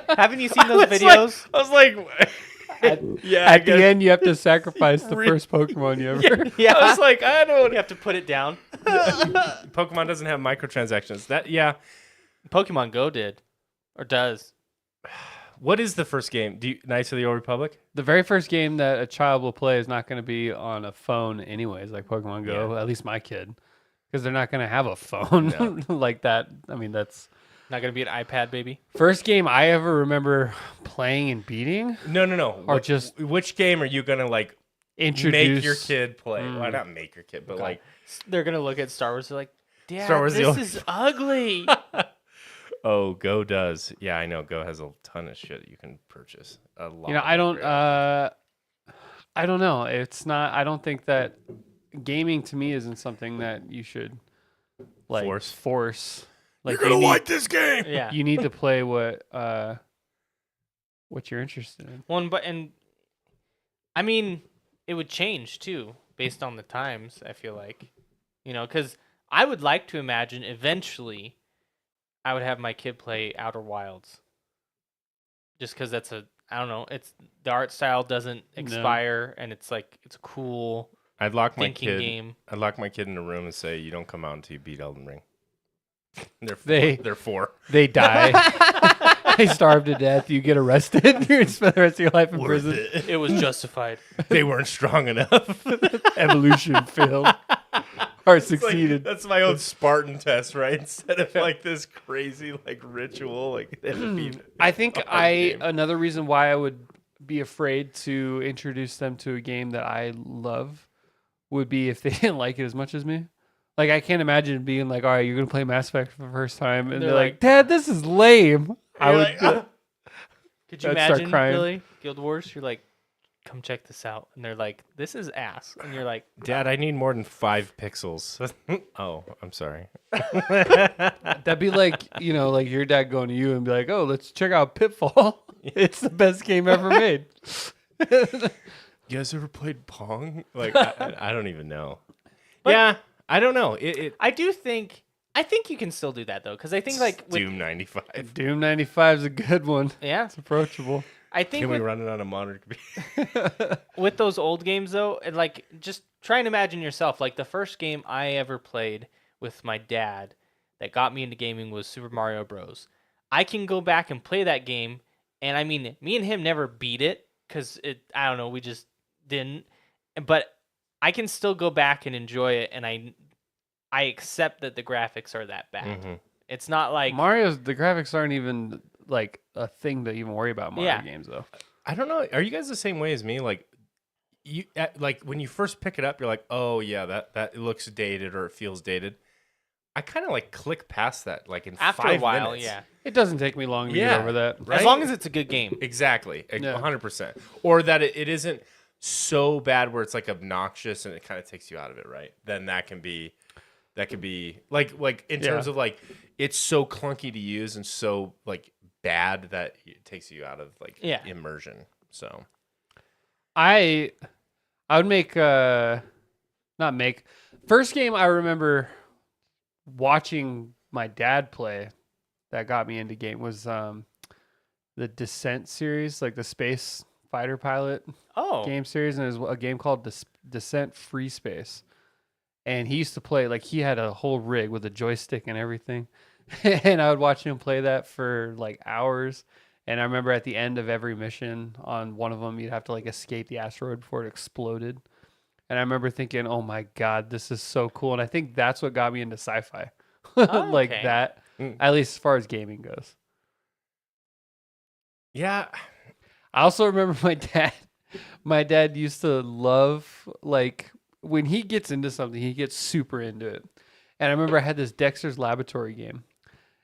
Haven't you seen those was videos? I was like, yeah. At the end, you have to sacrifice the first Pokemon you ever. Yeah. I was like, I don't. You have to put it down. Pokemon doesn't have microtransactions. Pokemon Go did, or does. What is the first game? Knights of the Old Republic? The very first game that a child will play is not going to be on a phone, anyways, like Pokemon Go. Yeah. At least my kid, because they're not going to have a phone like that. I mean, that's Not gonna be an iPad, baby. first game I ever remember playing and beating. No. Or just which game are you gonna like Introduce make your kid play? Well, not make your kid, but like, They're gonna look at Star Wars. They're like, Dad, Star Wars the this old- is ugly. oh, Go does. Yeah, I know. Go has a ton of shit you can purchase. A lot. You know, I don't know. It's not. I don't think that gaming to me isn't something that you should like force. Like You're gonna you need, like this game. Yeah. you need to play what you're interested in. And I mean, it would change too based on the times. I feel like, because I would like to imagine eventually, I would have my kid play Outer Wilds. Just because I don't know, it's the art style doesn't expire, and it's like it's a cool I'd lock my thinking kid. game. I'd lock my kid in a room and say, "You don't come out until you beat Elden Ring." They're They- four. They die. they starve to death, you get arrested, you're going to spend the rest of your life in Worth prison. it. It was justified. They weren't strong enough. Evolution failed. Or It's like- succeeded. that's my own Spartan test, right? Instead of like this crazy like ritual, like they have to beat I think a hard game. another reason why I would be afraid to introduce them to a game that I love would be if they didn't like it as much as me. Like I can't imagine being like, all right, you're gonna play Mass Effect for the first time, and They're they're like, like- Dad, this is lame. I You're would. like, "Ah." Could you I'd start imagine, crying. Billy, Guild Wars? You're like, come check this out, and they're like, this is ass, and you're like, Dad, I need more than 5 pixels. Oh, I'm sorry. That'd be like, like your dad going to you and be like, oh, let's check out Pitfall. It's the best game ever made. You guys ever played Pong? Like I don't even know. Yeah, I don't know. I think you can still do that though, because I think like with, Doom 95. Doom 95 is a good one. yeah, It's approachable. I think Can we with, run it on a modern computer? with those old games though, and like just try and imagine yourself. Like the first game I ever played with my dad that got me into gaming was Super Mario Bros. I can go back and play that game, and I mean, me and him never beat it because I don't know, we just didn't. But I can still go back and enjoy it, and I accept that the graphics are that bad. Mhm. It's not like The graphics aren't even like a thing to even worry about Mario Yeah. games, though. I don't know. Are you guys the same way as me? Like like when you first pick it up, you're like, "Oh yeah, that it looks dated or it feels dated." I kind of like click past that like in after 5 a while, minutes. yeah. It doesn't take me long to Yeah. get over that. Right? As long as it's a good game. Exactly. Yeah. 100%. Or that it isn't so bad where it's like obnoxious and it kind of takes you out of it, right? Then that can be like in terms Yeah. of like it's so clunky to use and so like bad that it takes you out of like Yeah. immersion. So I would make not make first game I remember watching my dad play that got me into game was the Descent series, like the space fighter pilot Oh. game series, and there's a game called Descent Free Space. And he used to play like he had a whole rig with a joystick and everything. And I would watch him play that for like hours. And I remember at the end of every mission on one of them, you'd have to like escape the asteroid before it exploded. And I remember thinking, oh my God, this is so cool. And I think that's what got me into sci-fi. Oh, Like okay. that, Mm. at least as far as gaming goes. yeah, I also remember my dad used to love, like, when he gets into something, he gets super into it. And I remember I had this Dexter's Laboratory game.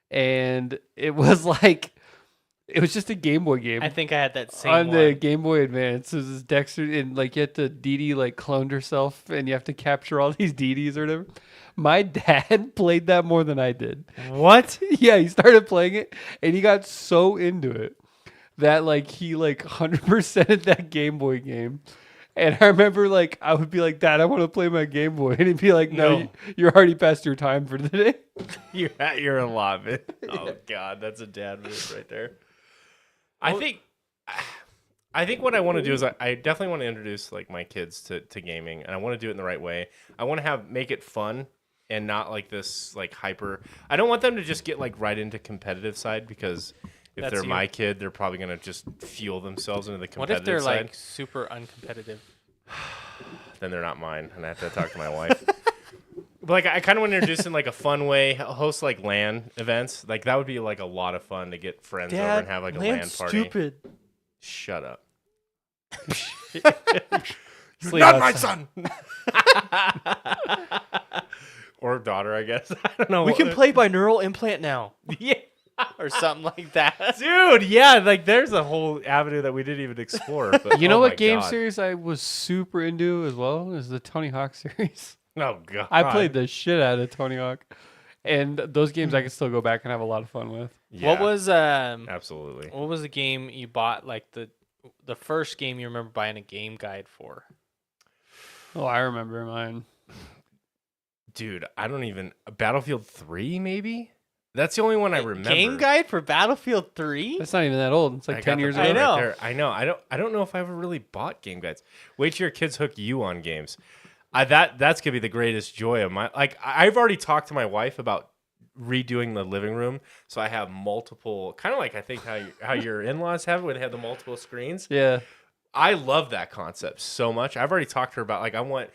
And it was like, it was just a Game Boy game. I think I had that same On one. the Game Boy Advance, it was this Dexter, and like you have to Dee Dee like cloned herself, and you have to capture all these Dee Dees or whatever. My dad played that more than I did. What? Yeah, he started playing it, and he got so into it that like he like 100%ed that Game Boy game. And I remember like I would be like, Dad, I want to play my Game Boy, and he'd be like, No, No. you're already past your time for the day. you're at your allotment. Oh God, that's a dad move right there. I think what I want to do is I definitely want to introduce like my kids to gaming, and I want to do it in the right way. I want to make it fun and not like this like hyper. I don't want them to just get like right into competitive side, because if That's they're you. my kid, they're probably gonna just fuel themselves into the What competitive if they're side. like super uncompetitive? Then they're not mine, and I have to talk to my wife. But like, I kind of want to introduce in like a fun way, host like LAN events. Like that would be like a lot of fun to get friends over and have like a LAN party. Stupid. Shut up. Sleep Not my outside. son. Or daughter, I guess. I don't know. We can play binaural implant now, Yeah. or something like that. Dude, yeah, like there's a whole avenue that we didn't even explore. But, You know oh what my game God. series I was super into as well is the Tony Hawk series. Oh God. I played the shit out of Tony Hawk, and those games I can still go back and have a lot of fun with. Yeah, What was absolutely. what was the game you bought? Like the first game you remember buying a game guide for? Oh, I remember mine. Dude, I don't even Battlefield 3 maybe? That's the only one I remember. Game guide for Battlefield 3? That's not even that old. It's like I 10 got the years book I ago. know. there. I know. I don't know if I ever really bought game guides. Wait till your kids hook you on games. That's gonna be the greatest joy of my. Like I've already talked to my wife about redoing the living room, so I have multiple, kind of like I think how your in-laws have it, where they have the multiple screens. Yeah. I love that concept so much. I've already talked to her about, like, I want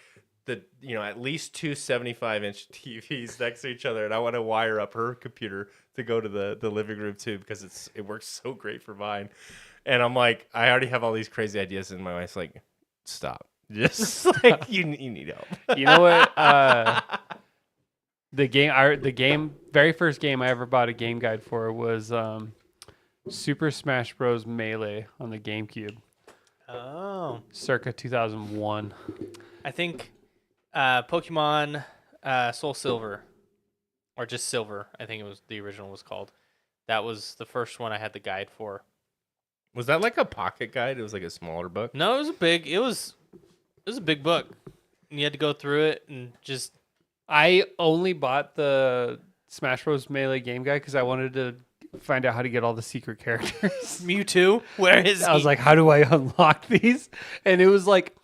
at least two 75-inch TVs next to each other, and I want to wire up her computer to go to the living room too, because it works so great for mine. And I'm like, I already have all these crazy ideas, and my wife's like, stop. Just like you need help. You know what? The very first game I ever bought a game guide for was Super Smash Bros. Melee on the GameCube, Oh, circa 2001. I think Pokemon Soul Silver, or just Silver. I think it was the original was called. That was the first one I had the guide for. Was that like a pocket guide? It was like a smaller book. No, it was a big book. And you had to go through it and just. I only bought the Smash Bros. Melee game guide because I wanted to find out how to get all the secret characters. Mewtwo, where is I was he? like, how do I unlock these? And it was like,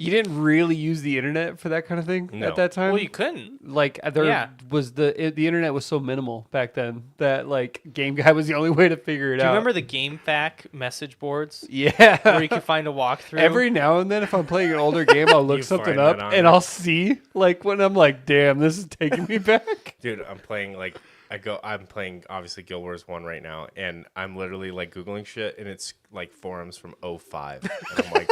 you didn't really use the internet for that kind of thing No. at that time. Well, you couldn't. Like there Yeah. was the internet was so minimal back then that like Game Guide was the only way to figure it Do you out. remember the GameFAQ message boards Yeah. where you could find a walkthrough? Every now and then, if I'm playing an older game, I'll look You something find up that on and there. I'll see like when I'm like, damn, this is taking me back. Dude, I'm playing I'm playing obviously Guild Wars 1 right now, and I'm literally like Googling shit, and it's like forums from 05. And I'm like,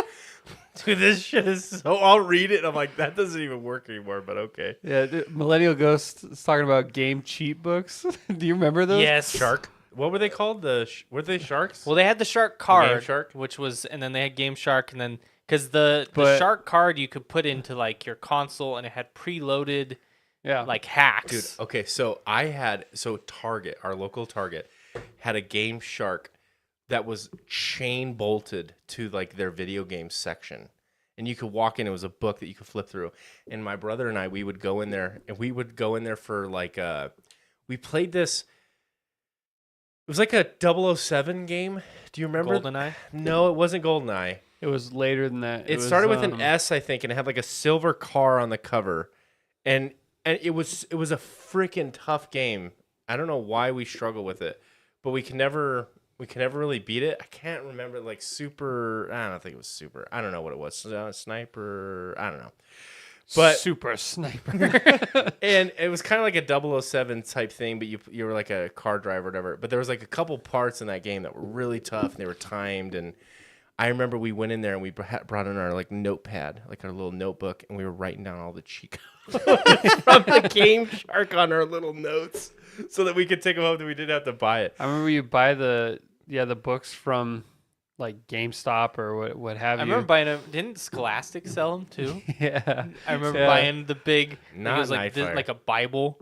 dude, this shit is so, I'll read it, and I'm like, that doesn't even work anymore, but okay. Yeah, Millennial Ghost is talking about game cheat books. Do you remember those? Yes. Shark. What were they called? Were they sharks? Well, they had the Shark card, Shark? which was, and then they had Game Shark, and then because the But- Shark card you could put into like your console, and it had preloaded Yeah. like hacks. Dude, okay, so Target, our local Target, had a Game Shark that was chain bolted to like their video game section. And you could walk in, it was a book that you could flip through. And my brother and I, we would go in there, and we would go in there for like we played this, it was like a 007 game. Do you remember? GoldenEye. No, it wasn't GoldenEye. It was later than that. It was, started with an S, I think, and it had like a silver car on the cover, and it was a freaking tough game. I don't know why we struggle with it, but we can never really beat it. I can't remember like super. I don't think it was super. I don't know what it was. Sniper. I don't know. But Super Sniper. and it was kind of like a 007 type thing, but you were like a car driver or whatever. But there was like a couple parts in that game that were really tough, and they were timed. And I remember we went in there and we brought in our like notepad, like our little notebook, and we were writing down all the cheat codes from the Game Shark on our little notes, so that we could take them home and we didn't have to buy it. I remember you buy the books from like GameStop or what have I you. remember buying them. Didn't Scholastic sell them too? Yeah. I remember Yeah. buying the big. I think Not it was like Nightfire. like a Bible.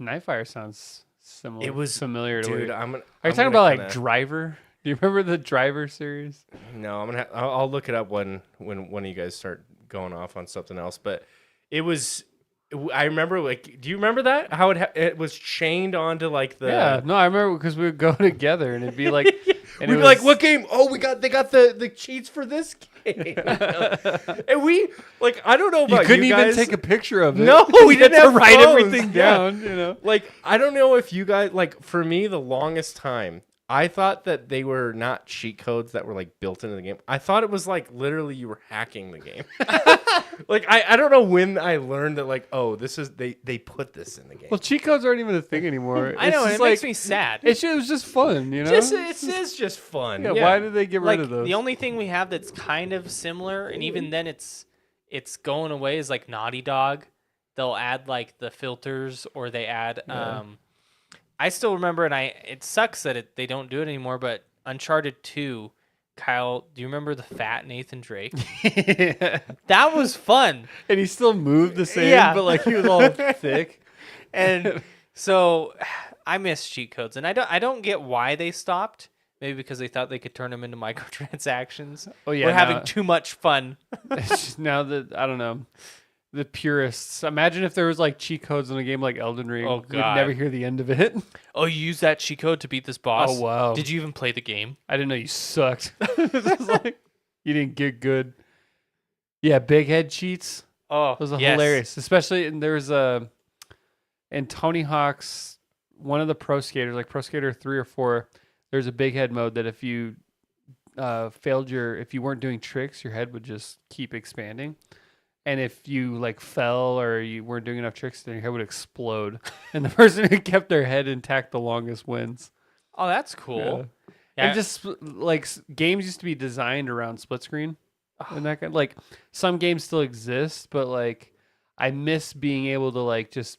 Nightfire sounds similar. It was- familiar to Dude, what I'm Are you talking about like Driver? Do you remember the Driver series? No, I'll look it up when one of you guys start going off on something else. But it was, I remember like, do you remember that? How it was chained onto like the. Yeah, no, I remember because we would go together and it'd be like, and We'd it be like, was- what game? Oh, they got the cheats for this game. And we like, I don't know you about couldn't you even guys. take a picture of it. No, we You had didn't to have write phones. everything Yeah. down. You know, Like, I don't know if you guys like. For me, the longest time, I thought that they were not cheat codes that were like built into the game. I thought it was like literally you were hacking the game. Like I don't know when I learned that like, oh, this is they put this in the game. well, cheat codes aren't even a thing anymore. I know, and just it makes like- me sad. It was just fun, you know. It's just fun. yeah, why did they get rid Like of those? the only thing we have that's kind of similar, and even then it's going away, is like Naughty Dog. They'll add like the filters, or they add. I still remember, and it sucks that they don't do it anymore. But Uncharted 2, Kyle, do you remember the fat Nathan Drake? That was fun. And he still moved the same, Yeah. but like he was all thick. And so I miss cheat codes, and I don't get why they stopped. Maybe because they thought they could turn them into microtransactions. Oh yeah, We're having now- too much fun. It's just now that I don't know, the purists. Imagine if there was like cheat codes in a game like Elden Ring. Oh, We'd God. never hear the end of it. Oh, you used that cheat code to beat this boss? Oh, wow. Did you even play the game? I didn't know you sucked. It's like, you didn't get good. Yeah, big head cheats. Oh, Those are yes. hilarious. Especially and there's a And Tony Hawk's, one of the pro skaters, like Pro Skater 3 or 4, there's a big head mode that if you if you weren't doing tricks, your head would just keep expanding. And if you like fell or you weren't doing enough tricks, then your head would explode. And the person who kept their head intact the longest wins. Oh, that's cool. Yeah. And just like games used to be designed around split screen. And that kind, like some games still exist, but like I miss being able to like just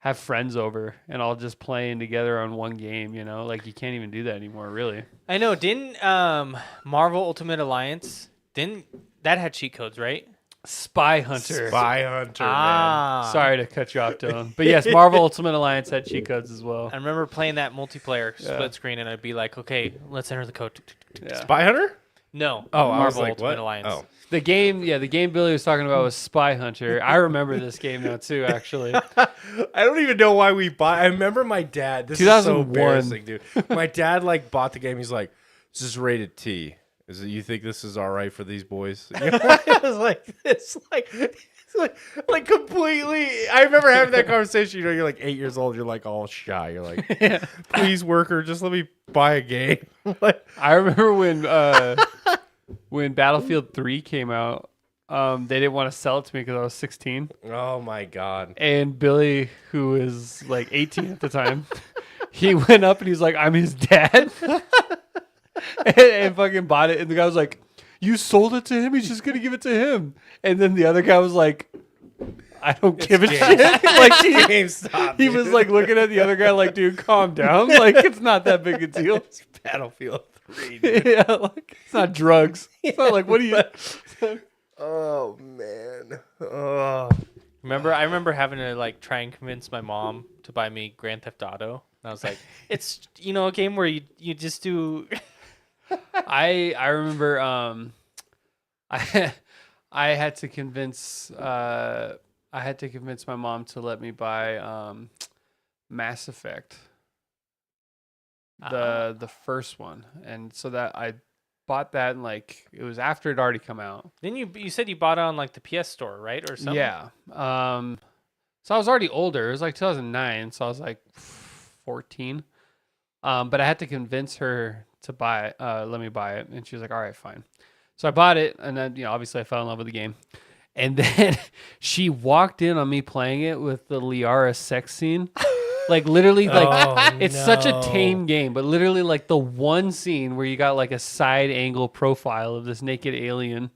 have friends over and all just playing together on one game, you know? Like you can't even do that anymore, really. I know. Didn't Marvel Ultimate Alliance that had cheat codes, right? Spy Hunter. Spy Hunter, man. Ah, Sorry to cut you off, Dylan. But yes, Marvel Ultimate Alliance had cheat codes as well. I remember playing that multiplayer split screen, and I'd be like, "Okay, let's enter the code." Yeah. Spy Hunter? No. Oh, I was Marvel like, Ultimate what? Alliance. Oh. The game Billy was talking about was Spy Hunter. I remember this game now too, actually. I don't even know why we bought. I remember my dad. This is so 2001. embarrassing, dude. My dad like bought the game. He's like, "This is rated T. Is it? You think this is all right for these boys?" You know? I was like, "It's like completely." I remember having that conversation. You know, you're like 8 years old. You're like all shy. You're like, "Please, worker, just let me buy a game." Like, I remember when Battlefield 3 came out, they didn't want to sell it to me because I was 16. oh my god. And Billy, who was like 18 at the time, he went up and he's like, "I'm his dad." and fucking bought it. And the guy was like, "You sold it to him? He's just going to give it to him." And then the other guy was like, "I don't give a shit." Like GameStop. he was like looking at the other guy like, "Dude, calm down. Like it's not that big a deal." It's Battlefield 3. Dude. Yeah, like it's not drugs. It's not like, what do you... Oh man. Oh. I remember having to like try and convince my mom to buy me Grand Theft Auto. And I was like, "It's a game where you just do." I remember I had to convince my mom to let me buy Mass Effect, the first one, and so that I bought that, and like it was after it already come out. Then you said you bought it on like the PS Store, right, or something? Yeah. So I was already older. It was like 2009, so I was like 14. But I had to convince her to buy it, let me buy it, and she was like, "All right, fine." So I bought it, and then obviously I fell in love with the game. And then she walked in on me playing it with the Liara sex scene. Like literally, like it's such a tame game, but literally like the one scene where you got like a side angle profile of this naked alien,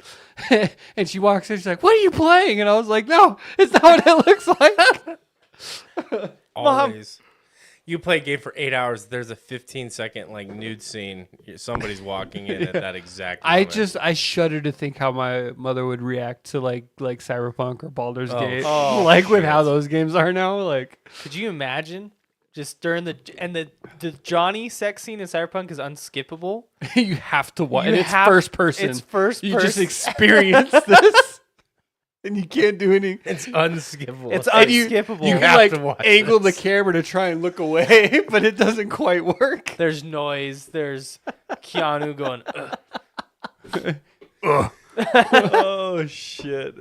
and she walks in, she's like, "What are you playing?" And I was like, "No, it's not what it looks like." Always. You play a game for 8 hours. There's a 15-second like nude scene. Somebody's walking in at that exact moment. I shudder to think how my mother would react to like Cyberpunk or Baldur's Gate, oh, like with how those games are now. Like, Could you imagine just during the Johnny sex scene in Cyberpunk is unskippable? you have to watch, You and it's have- first person. It's first You just person. experience this, and you can't do anything. It's unskippable. It's And you unskippable. can have like to watch angle this. the camera to try and look away, but it doesn't quite work. There's noise. There's Keanu going. Ugh. oh shit.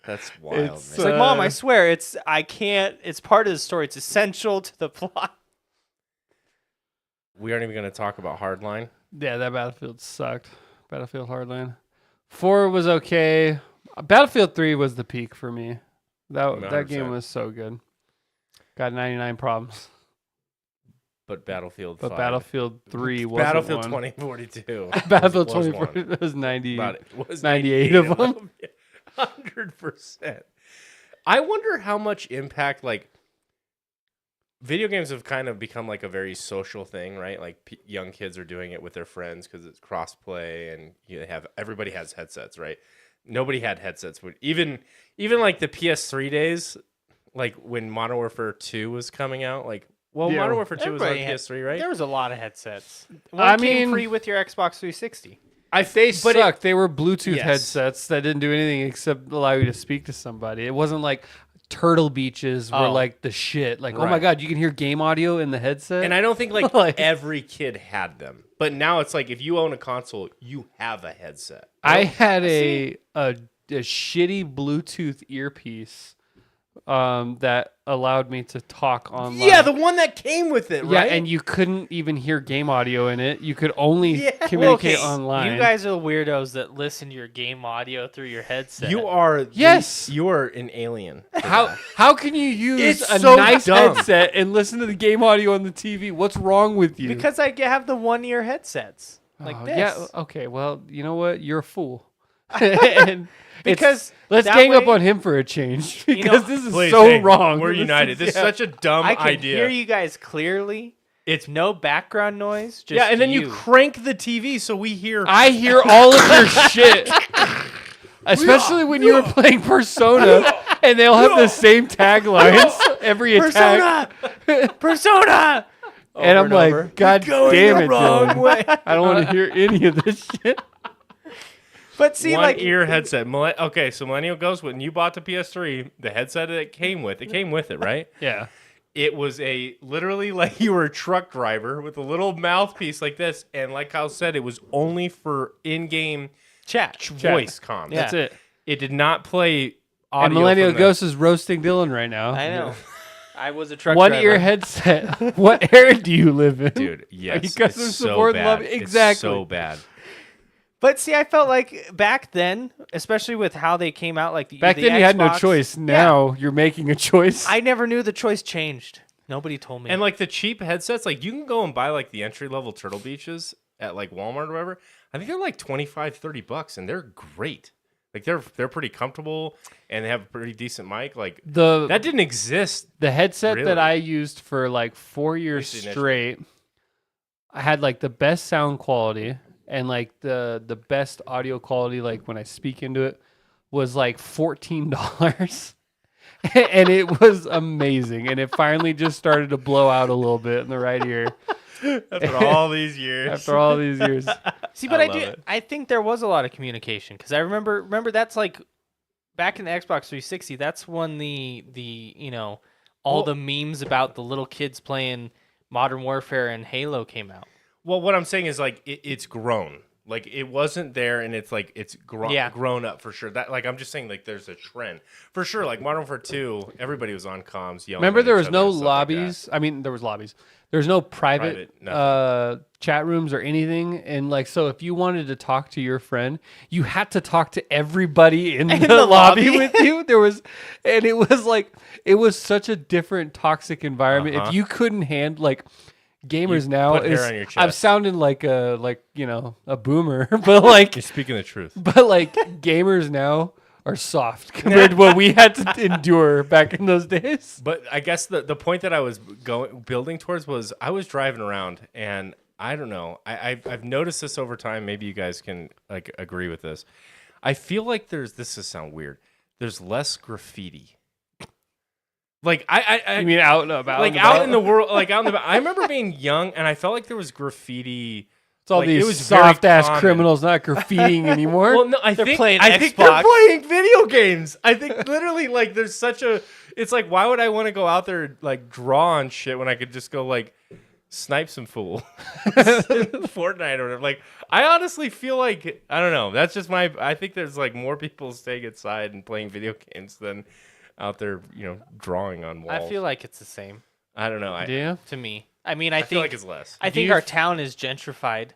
That's wild. It's, It's like, Mom, I swear, I can't. It's part of the story. It's essential to the plot. We aren't even going to talk about Hardline. Yeah, that Battlefield sucked. Battlefield Hardline. 4 was okay. Battlefield 3 was the peak for me. That game 100%. was so good. Got 99 problems. But Battlefield But 5. Battlefield 3 was Battlefield one. 2042. Battlefield was 2040 one. was 90. About it. It was 98 of them. 100%. I wonder how much impact like video games have kind of become like a very social thing, right? Like young kids are doing it with their friends because it's crossplay, and everybody has headsets, right? Nobody had headsets. But even like the PS3 days, like when Modern Warfare 2 was coming out, like Modern Warfare 2 was on Everybody had- PS3, right? There was a lot of headsets. One I came mean- free with your Xbox 360. They sucked. They were Bluetooth Yes. headsets that didn't do anything except allow you to speak to somebody. It wasn't like Turtle Beaches were Oh. like the shit. Like, oh my Right. God, you can hear game audio in the headset. And I don't think like Like- every kid had them. But now it's like if you own a console, you have a headset. I had a shitty Bluetooth earpiece that allowed me to talk online. Yeah, the one that came with it, Yeah, right? and you couldn't even hear game audio in it. You could only Yeah. communicate Okay, online. You guys are the weirdos that listen to your game audio through your headset. you are Yes. you are an alien. for how that. how can you use It's a so nice dumb. headset and listen to the game audio on the TV? What's wrong with you? because I have the 1-ear headsets like Oh, this. yeah, okay. Well, you know what? You're a fool. And Because let's that gang up way- on him for a change know, because this is Please, so hey, wrong. We're This united. is- This is yeah. such a dumb I can idea. hear you guys clearly. It's No background noise. Just yeah, and then you you crank the TV so we hear. I hear all of your shit. Especially when you were playing Persona and they all have the same taglines every attack. Persona. And I'm Over like, over. God damn it, Dylan. way. I don't want to hear any of this shit. But see, one like ear headset. Okay, so Millennial Ghost, when you bought the PS3, the headset that it came with it, right? Yeah. It was literally like you were a truck driver with a little mouthpiece like this, and like Kyle said, it was only for in-game chat. voice comms. Yeah. That's it. It did not play audio. And Millennial from the- Ghost is roasting Dylan right now. I know. I was a truck One driver. ear headset. What era do you live in? Dude, yes, you guys it's are so supporting bad. love- It's exactly. so bad. But see, I felt like back then, especially with how they came out, like the Back the then you had no Xbox, choice. Now you're making a choice. I never knew the choice changed. Nobody told me. And like the cheap headsets, like you can go and buy like the entry level Turtle Beaches at like Walmart or whatever. I think they're like $25-$30 and they're great. Like they're pretty comfortable and they have a pretty decent mic. Like the that didn't exist. the headset Really? that I used for like 4 years Least initially. straight, I had like the best sound quality and like the best audio quality. Like when I speak into it, was like $14, and it was amazing. And it finally just started to blow out a little bit in the right ear After all these years. after all these years. see, but I I, love do. it. I think there was a lot of communication because I remember that's like back in the Xbox 360. That's when the all the memes about the little kids playing Modern Warfare and Halo came out. Well, what I'm saying is like it's grown. Like it wasn't there, and it's like it's Yeah. grown up for sure. That like I'm just saying like there's a trend for sure. Like Modern Warfare 2, everybody was on comms yelling. Remember, at there each was other no and stuff like that. lobbies. I mean, there was lobbies. There's no private chat rooms or anything. And like, so if you wanted to talk to your friend, you had to talk to everybody in the, the lobby lobby. with you. There was, and it was like, it was such a different toxic environment. Uh-huh. If you couldn't handle like. Gamers You now put hair is on your I'm chest. sounding like a boomer, but like You're speaking the truth. but like gamers now are soft compared to what we had to endure back in those days. But I guess the point that I was building towards was I was driving around and I don't know. I've noticed this over time. Maybe you guys can like agree with this. I feel like this will sound weird. There's less graffiti. Like I You mean out and about? like and out about? in the world, like out in the. I remember being young and I felt like there was graffiti. It's all like, it these was very soft ass common. criminals not graffitiing anymore. Well, no, I They're think playing I think Xbox. they're playing video games. I think literally like there's such a. It's like why would I want to go out there and, like draw on shit when I could just go like snipe some fool in Fortnite or whatever. Like I honestly feel like I don't know. That's just my. I think there's like more people staying inside and playing video games than out there, drawing on walls. I feel like it's the same I don't know. yeah. to me. I mean, I, I think feel like it's less. I Do think you our f- town is gentrified,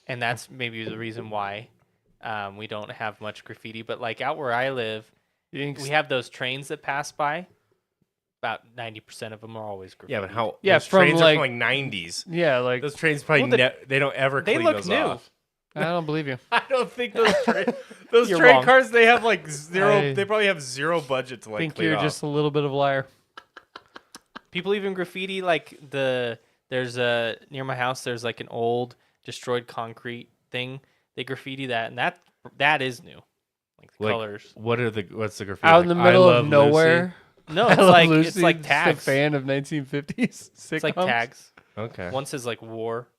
and that's maybe the reason why we don't have much graffiti. But like out where I live, we have those trains that pass by. About 90% of them are always graffiti. Yeah, but how? Yeah, those from, trains are like- from like 90s. Yeah, like Those trains probably Well, they don't ever they clean look those new. off. I don't believe you. I don't think those those You're train wrong. cars they have like zero. I They probably have zero budget to I like think clean you're off. just a little bit of a liar. People even graffiti like there's near my house there's like an old destroyed concrete thing. They graffiti that, and that is new. Like the Like, colors. what's the graffiti? Out in the like, middle I of love nowhere. No, I it's Love like Lucy, it's like just tags. a fan of 1950s. It's like sitcoms. tags. Lucy. Okay. One says like war.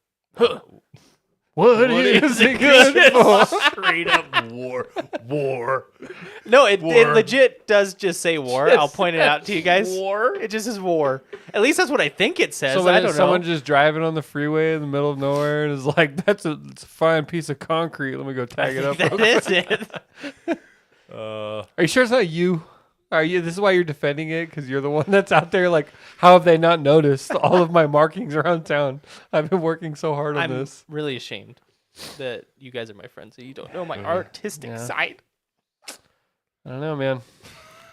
What is it good for? Straight up war. No, it War. legit does just say war. I'll point it out to you guys. War. It just says war. At least that's what I think it says. So I when don't someone know. just driving on the freeway in the middle of nowhere and is like, it's a fine piece of concrete. Let me go I tag it up. think real that quick." is it. Are you sure it's not you? Are you? This is why you're defending it because you're the one that's out there. Like, how have they not noticed all of my markings around town? I've been working so hard on I'm this. really ashamed that you guys are my friends. That you don't know my artistic Yeah. side. I don't know, man.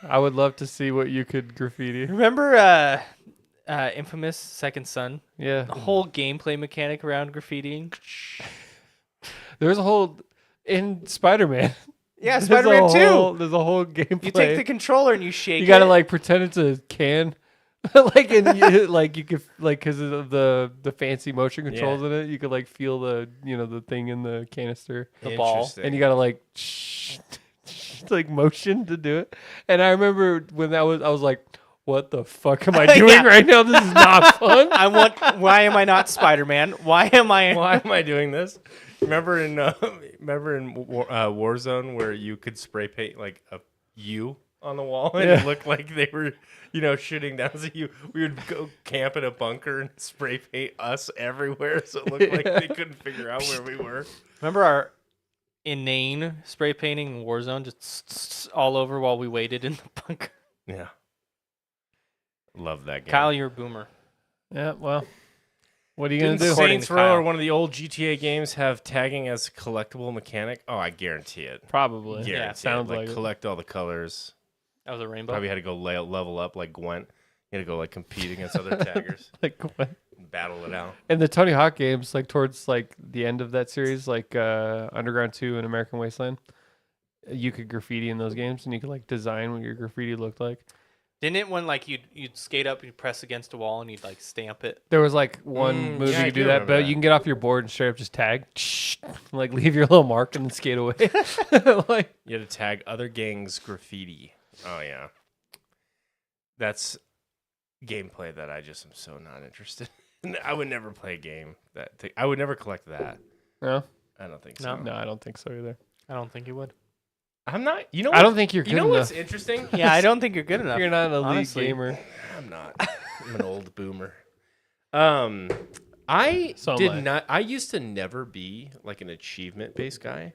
I would love to see what you could graffiti. Remember Infamous Second Son? Yeah, The whole gameplay mechanic around graffitiing. there's a whole in Spider-Man. Yeah, There's Spider-Man a 2. whole- There's a whole gameplay. You take the controller and you shake You gotta it. like pretend it's a can, like like you could like because of the fancy motion controls in it. You could like feel the the thing in the canister, The ball. Interesting. and you gotta like like motion to do it. And I remember when I was like, "What the fuck am I doing Yeah. right now? This is not fun." Why am I not Spider-Man? Why am I? Why am I doing this? Remember in Warzone where you could spray paint like a U on the wall and Yeah. it looked like they were shooting down. So we would go camp in a bunker and spray paint us everywhere, so it looked like they couldn't figure out where we were. Remember our inane spray painting in Warzone just all over while we waited in the bunker? Yeah, love that game. Kyle, you're a boomer. Yeah, well, what are you gonna Didn't do? According Saints to Row Kyle. or one of the old GTA games have tagging as collectible mechanic? Oh, I guarantee it. Probably. Guarantee it. sounds like it. collect all the colors. That was a rainbow. Probably had to go level up like Gwent. You had to go like compete against other taggers, Like what? and battle it out. In the Tony Hawk games, like towards like the end of that series, like Underground 2 and American Wasteland, you could graffiti in those games, and you could like design what your graffiti looked like. Didn't it when like you'd skate up, you'd press against a wall, and you'd like stamp it? There was like one movie yeah, you I could do do that, remember but that. you can get off your board and straight up just tag, like leave your little mark and then skate away. Like You had to tag other gangs' graffiti. Oh yeah, that's gameplay that I just am so not interested in. I would never play a game I would never collect that. no, I don't think so. No. no, I don't think so either. I don't think you would. I'm not. You know. I don't think you're good You know enough. what's interesting? Yeah, I don't think you're good enough. You're not an elite honestly. gamer. I'm not. I'm an old boomer. I So am did I. not. I used to never be like an achievement based guy,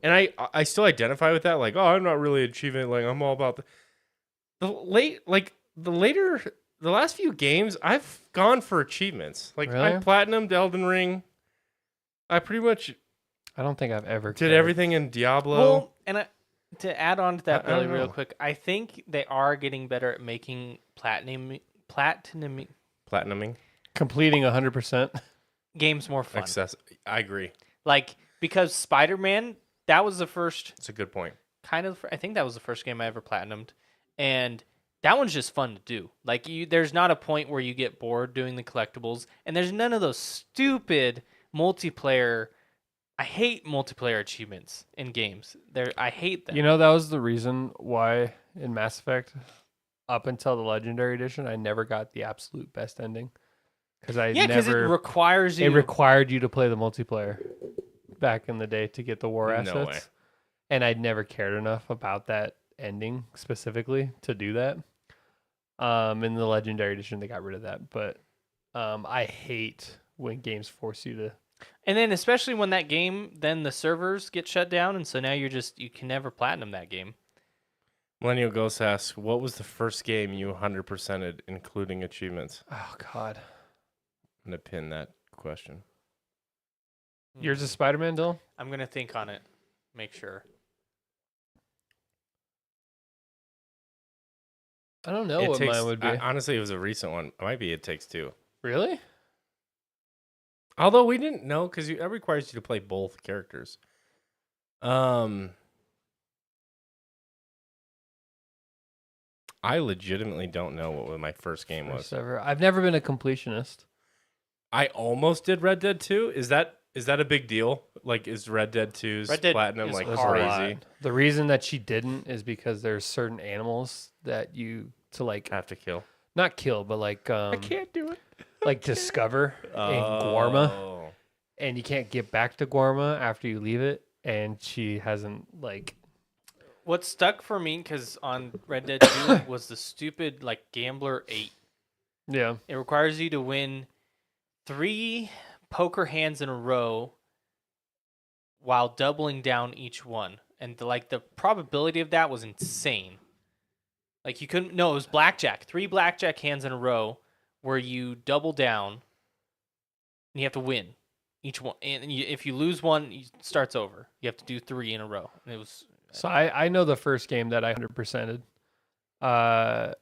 and I still identify with that. Like, oh, I'm not really achievement. Like, I'm all about the last few games. I've gone for achievements. Like, I Really? platinumed Elden Ring. I pretty much I don't think I've ever did cared. everything in Diablo. Well, and to add on to that I don't really real know. quick, I think they are getting better at making platinum Platinuming, completing 100%. games more fun. excess. I agree. Like because Spider-Man, that was the first It's a good point. I think that was the first game I ever platinumed, and that one's just fun to do. Like there's not a point where you get bored doing the collectibles, and there's none of those stupid multiplayer. I hate multiplayer achievements in games. I hate them. You know, that was the reason why in Mass Effect, up until the Legendary Edition, I never got the absolute best ending. Because I yeah, because it never. requires you. It required you to play the multiplayer back in the day to get the war assets. No way. And I'd never cared enough about that ending specifically to do that. In the Legendary Edition, they got rid of that. But I hate when games force you to. And then especially when that game, then the servers get shut down, and so now you can never platinum that game. Millennial Ghost asks, what was the first game you 100%ed, including achievements? Oh, God. I'm going to pin that question. Yours is Spider Man, Dylan? I'm gonna think on it. Make sure. I don't know what mine would be. Honestly, it was a recent one. It might be It Takes Two. Really? Although we didn't know, because that requires you to play both characters. I legitimately don't know what my first game was. First ever. I've never been a completionist. I almost did Red Dead 2. Is that a big deal? Like, is Red Dead 2's Red Dead platinum is like hard. There's a crazy? lot. The reason that she didn't is because there's certain animals that you to like Have to kill. not kill, but like do it. like discover in Guarma, Oh. and you can't get back to Guarma after you leave it. And she hasn't like What stuck for me, because on Red Dead 2 was the stupid like Gambler 8. yeah. It requires you to win 3 poker hands in a row while doubling down each one, and the probability of that was insane. Like you couldn't. No, it was blackjack. 3 blackjack hands in a row, where you double down, and you have to win each one. And if you lose one, it starts over. You have to do 3 in a row. And it was So I know the first game that I 100%ed.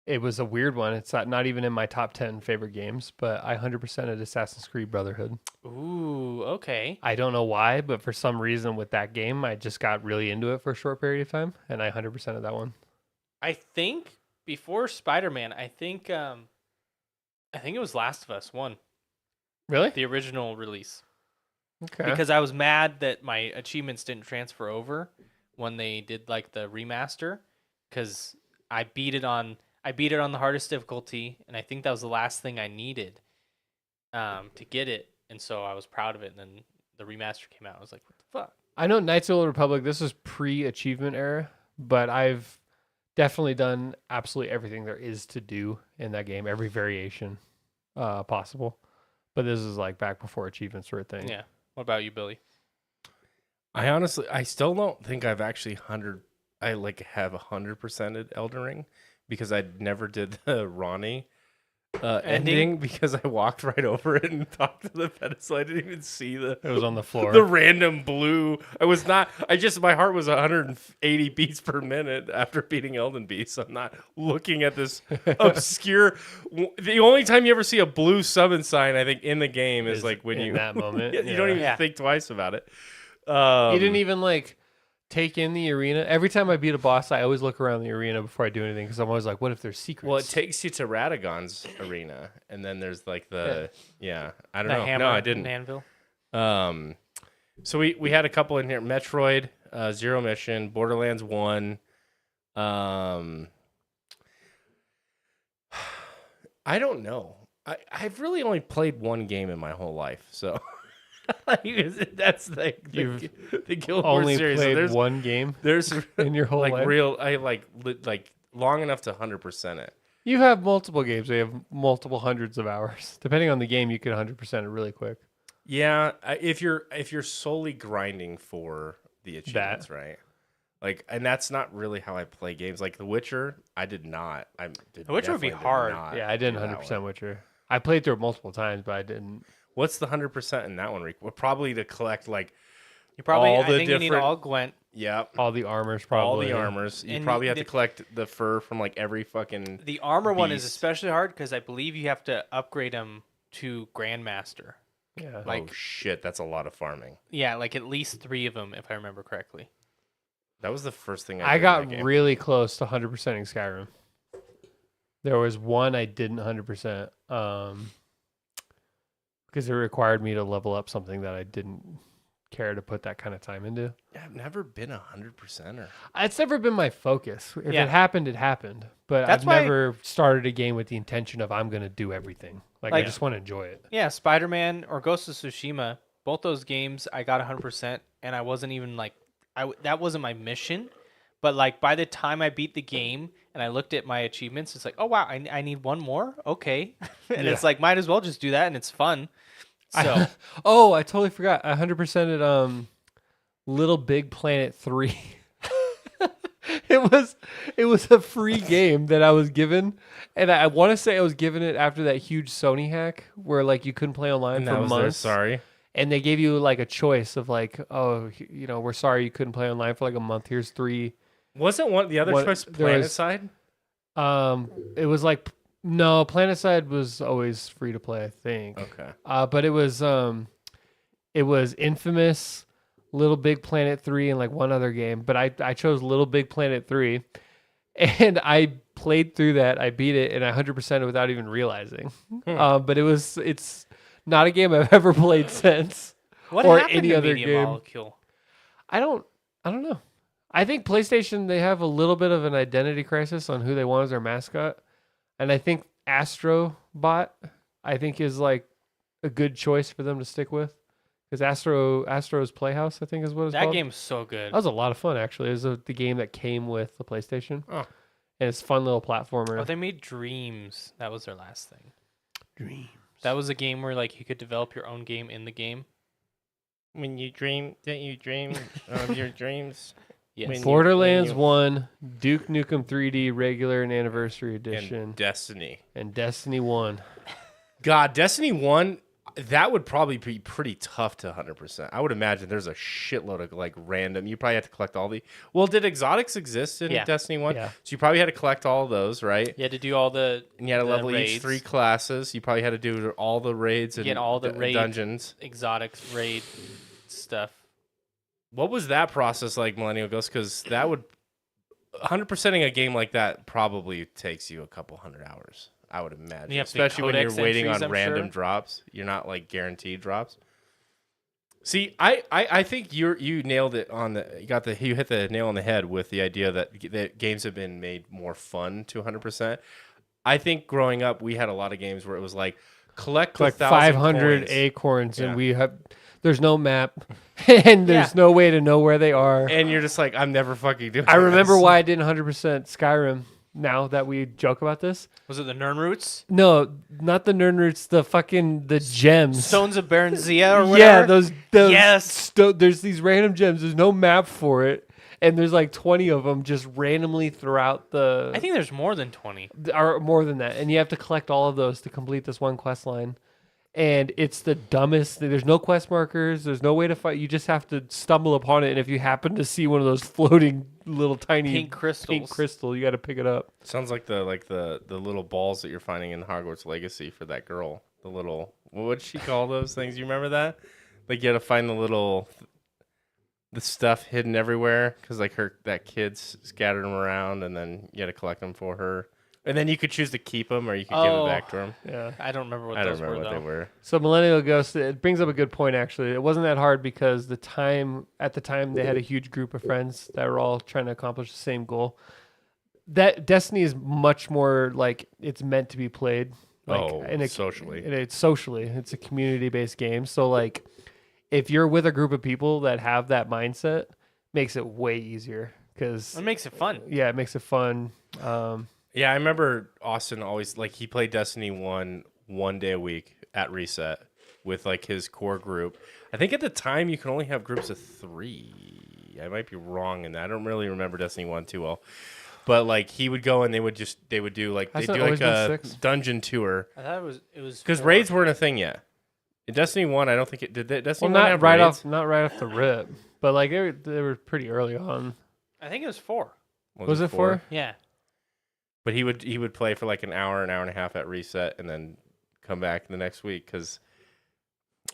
It was a weird one. It's not even in my top 10 favorite games, but I 100%ed Assassin's Creed Brotherhood. ooh, okay. I don't know why, but for some reason with that game, I just got really into it for a short period of time, and I 100%ed that one. I think before Spider-Man, I think it was Last of Us 1, Really? the original release. Okay. Because I was mad that my achievements didn't transfer over when they did like the remaster, because I beat it on the hardest difficulty, and I think that was the last thing I needed to get it, and so I was proud of it. And then the remaster came out. I was like, what the fuck? I know Knights of the Old Republic, this is pre-achievement era, but I've definitely done absolutely everything there is to do in that game, every variation possible. But this is like back before achievements were a thing. Yeah. What about you, Billy? I still don't think I've actually I like have 100%ed Elden Ring because I never did the Ronnie ending because I walked right over it and talked to the pedestal. I didn't even see It was on the floor. the random blue. My heart was 180 beats per minute after beating Elden Beast. I'm not looking at this obscure. The only time you ever see a blue summon sign, I think, in the game is like when in you that moment. you don't even Yeah. think twice about it. You didn't even like take in the arena. Every time I beat a boss, I always look around the arena before I do anything because I'm always like, what if there's secrets? Well, it takes you to Radagon's arena, and then there's like I don't The know. hammer No, I and didn't. Anvil. So we had a couple in here: Metroid, Zero Mission, Borderlands 1. I don't know. I've really only played one game in my whole life, so that's like You've the Guild Wars only series. So played one game there's in your whole like life. like long enough to 100% it. You have multiple games. They have multiple hundreds of hours. Depending on the game, you could 100% it really quick. Yeah, if you're solely grinding for the achievements, right? Like, and that's not really how I play games. Like The Witcher, I did not. The Witcher would be hard. Yeah, I didn't 100% Witcher. I played through it multiple times, but I didn't. What's the 100% in that one, Rick? Well, probably to collect like You probably. all I the think you need different- all Gwent. All the armors, all probably. the armors. You And probably have the- to collect the fur from like every fucking. The armor one is Beast. especially hard because I believe you have to upgrade them to Grandmaster. Yeah. Oh shit, that's a lot of farming. Yeah, like at least 3 of them, if I remember correctly. That was the first thing I did got in that game. really close to 100%ing Skyrim. There was one I didn't 100%, because it required me to level up something that I didn't care to put that kind of time into. I've never been 100%er. It's never been my focus. If Yeah. it happened, it happened. But That's I've why- never started a game with the intention of I'm going to do everything. I Like- just want to enjoy it. Yeah, Spider-Man or Ghost of Tsushima, both those games I got 100%, and I wasn't even like, that wasn't my mission. But like by the time I beat the game and I looked at my achievements, it's like, oh wow, I need one more. Okay, and Yeah. it's like might as well just do that, and it's fun. So I totally forgot. I 100%ed Little Big Planet 3. It was a free game that I was given, and I want to say I was given it after that huge Sony hack where like you couldn't play online And for that was their months. sorry. And they gave you like a choice of like, oh, we're sorry you couldn't play online for like a month. Here's 3. Wasn't one the other What- choice there was- PlanetSide? It was like no, PlanetSide was always free to play, I think. Okay. But it was Infamous, Little Big Planet 3, and like one other game. But I chose Little Big Planet 3, and I played through that. I beat it, and I 100% it without even realizing. But it's not a game I've ever played since. what or happened any to other Media game. Molecule? I don't know. I think PlayStation, they have a little bit of an identity crisis on who they want as their mascot. And I think Astrobot, I think, is like a good choice for them to stick with. Because Astro's Playhouse, I think is what it's That called. game's so good. That was a lot of fun, actually. It was the game that came with the PlayStation. Oh. And it's a fun little platformer. Oh, they made Dreams. That was their last thing. Dream. That was a game where like you could develop your own game in the game. When you dream, don't you dream of your dreams? Yes. When you- Borderlands you- 1, Duke Nukem 3D regular and anniversary edition, and Destiny. and Destiny 1. God, Destiny 1, that would probably be pretty tough to 100%. I would imagine there's a shitload of like random. You probably have to collect all the. Well, did exotics exist in Yeah. Destiny 1? Yeah. So you probably had to collect all of those, right? You had to do all the And you had to the level each raids, 3 classes. You probably had to do all the raids and Get all the raid- dungeons. exotics raid stuff. What was that process like, Millennial Ghost? Because that would 100%ing a game like that probably takes you a couple hundred hours. I would imagine, You have to do especially when you're codex waiting entries, on I'm random sure. drops. You're not like guaranteed drops. See, I think you nailed it on the you hit the nail on the head with the idea that games have been made more fun to 100%. I think growing up we had a lot of games where it was like collect Like 1,000 500 coins. acorns, Yeah. and we have. There's no map, and there's no way to know where they are. And you're just like, I'm never fucking doing I remember this. why I didn't 100% Skyrim. Now that we joke about this, Was it the Nirnroots? no, not the Nirnroots, the gems. Stones of Baronzia or whatever? Yeah, those Yes. there's these random gems. There's no map for it, and there's like 20 of them just randomly throughout the. I think there's more than 20. Or more than that, and you have to collect all of those to complete this one quest line. And it's the dumbest. There's no quest markers. There's no way to fight. You just have to stumble upon it, and if you happen to see one of those floating little tiny Pink crystals. crystal, you got to pick it up. Sounds like the little balls that you're finding in Hogwarts Legacy for that girl. The little what would she call those things? You remember that? Like you had to find the stuff hidden everywhere because like that kid's scattered them around, and then you had to collect them for her, and then you could choose to keep them or you could give it back to them. Yeah. I don't remember what I don't those remember were, what though. they were. So Millennial Ghost, it brings up a good point. Actually, it wasn't that hard because at the time they had a huge group of friends that were all trying to accomplish the same goal. That Destiny is much more like it's meant to be played. Like Socially. It's socially. It's a community-based game. So like, if you're with a group of people that have that mindset, makes it way easier because It makes it fun. yeah, it makes it fun. Yeah, I remember Austin always like he played Destiny 1 day a week at Reset with like his core group. I think at the time you can only have groups of 3. I might be wrong in that. I don't really remember Destiny 1 too well. But like he would go and they would do like they Hasn't do it like always been a 6? dungeon tour I thought it was because 4. raids weren't a thing yet. In Destiny 1, I don't think it did. Destiny Well, 1 have raids? not right off the rip, but like they were pretty early on. I think it was 4. Was it 4? Yeah. But he would play for like an hour and a half at Reset, and then come back the next week because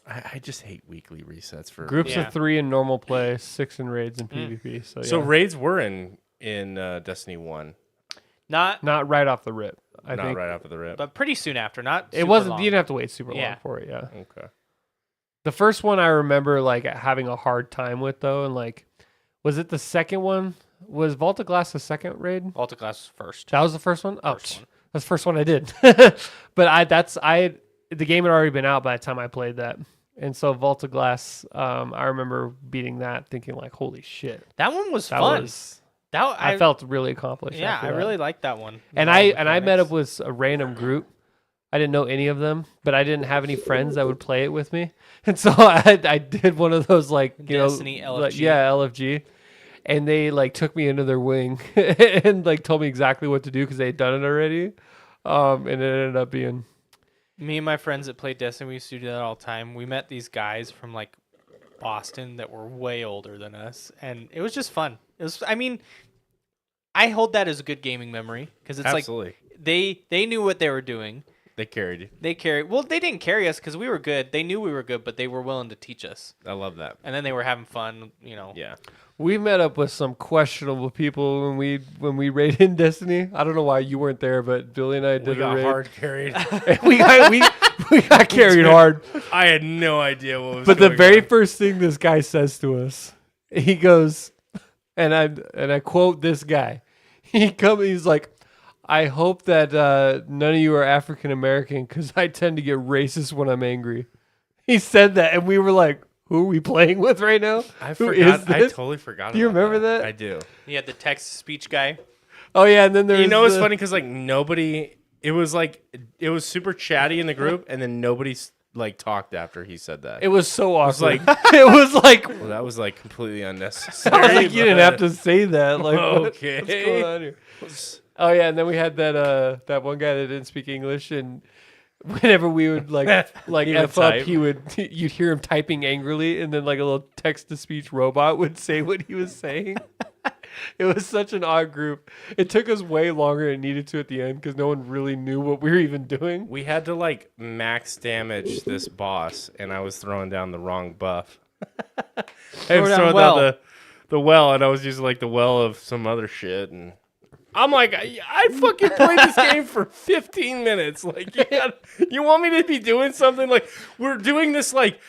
I just hate weekly resets for Groups Yeah. of 3 in normal play, 6 in raids and Mm. PvP. So, So yeah. raids were in Destiny 1, Not, Not right off the rip. I not think right after the rip. but pretty soon after. Not it super wasn't. long. You didn't have to wait super Yeah. long for it. Yeah. Okay. The first one I remember like having a hard time with though, and like, was it the second one? Was Vault of Glass the second raid? Vault of Glass was first. That was the first one. Oh, First one. that's the first one I did. But the game had already been out by the time I played that, and so Vault of Glass. I remember beating that, thinking like, holy shit, That one was that fun. was. That I felt really accomplished. Yeah, after I that. really liked that one. And All the I met up mechanics. with a random group. I didn't know any of them, but I didn't have any friends that would play it with me, and so I did one of those like Destiny like, LFG. yeah, LFG, and they like took me into their wing and like told me exactly what to do because they had done it already, and it ended up being Me and my friends that played Destiny, we used to do that all the time. We met these guys from like Boston that were way older than us, and it was just fun. It was, I mean, I hold that as a good gaming memory because it's Absolutely. like they knew what they were doing. They carried you. They they didn't carry us because we were good. They knew we were good, but they were willing to teach us. I love that. And then they were having fun, Yeah. we met up with some questionable people when we raided in Destiny. I don't know why you weren't there, but Billy and I did We a got raid. hard carried. And we got carried hard. I had no idea what was But the going very on. first thing this guy says to us, he goes, and I quote this guy. He's like, I hope that none of you are African American because I tend to get racist when I'm angry. He said that, and we were like, who are we playing with right now? I Who forgot. is I this? totally forgot. Do you about remember that? I do. You had the text speech guy. Oh yeah, and then there You was know, it's the- funny because like nobody. It was super chatty in the group, and then nobody like talked after he said that. It was so awkward. like- it was like, Well, that was like completely unnecessary. I was like, you didn't have but- to say that. Like, Okay. what's going on here? Oh yeah, and then we had that one guy that didn't speak English, and whenever we would like He would f up, type. you'd hear him typing angrily, and then like a little text to speech robot would say what he was saying. It was such an odd group. It took us way longer than it needed to at the end because no one really knew what we were even doing. We had to like max damage this boss, and I was throwing down the wrong buff. I was down throwing well. down the well, and I was using like the well of some other shit, and I'm like, I fucking played this game for 15 minutes. Like, you want me to be doing something like we're doing this like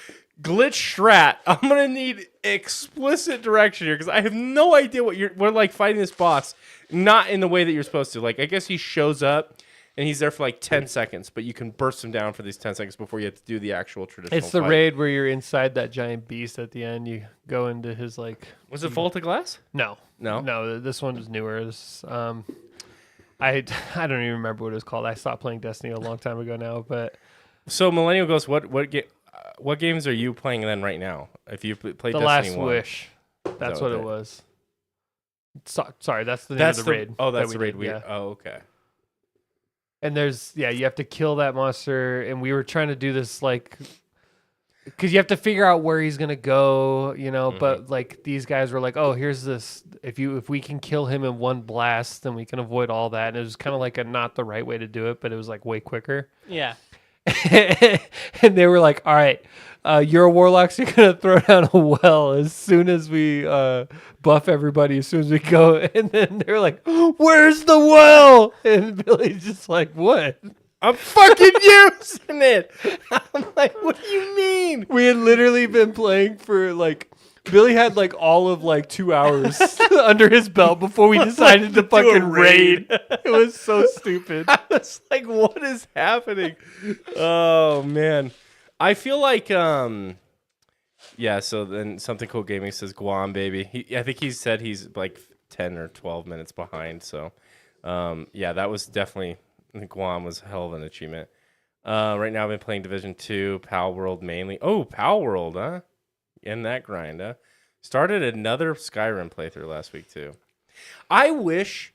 glitch strat? I'm gonna need explicit direction here because I have no idea what we're like fighting this boss, not in the way that you're supposed to. Like, I guess he shows up and he's there for like 10 seconds, but you can burst him down for these 10 seconds before you have to do the actual traditional. It's the fight. raid where you're inside that giant beast at the end. You go into his like Was it Vault of Glass? no. No. This one was newer. I don't even remember what it was called. I stopped playing Destiny a long time ago now, but So Millennial Ghost, what games are you playing then right now? If you played The Destiny Last 1. Wish. That's what okay. it was. Sorry, that's the name That's of the raid. Oh, that's that the raid. did, yeah. Oh, okay. And you have to kill that monster, and we were trying to do this like, because you have to figure out where he's gonna go, But like these guys were like, oh, here's this. If we can kill him in one blast, then we can avoid all that. And it was kind of like not the right way to do it, but it was like way quicker. Yeah. And they were like, all right, you're a warlock, so you're going to throw down a well as soon as we buff everybody, as soon as we go. And then they're like, where's the well? And Billy's just like, what? I'm fucking using it. I'm like, what do you mean? We had literally been playing for like, Billy had like all of like 2 hours under his belt before we decided to Do a fucking raid. raid. It was so stupid. I was like, what is happening? Oh man. I feel like yeah, so then Something Cool Gaming says Guam baby. I think he said he's like 10 or 12 minutes behind, so yeah, that was definitely Guam was a hell of an achievement. Right now I've been playing Division 2, Pal World mainly. Oh, Pal World, huh? In that grind, huh? Started another Skyrim playthrough last week too. I wish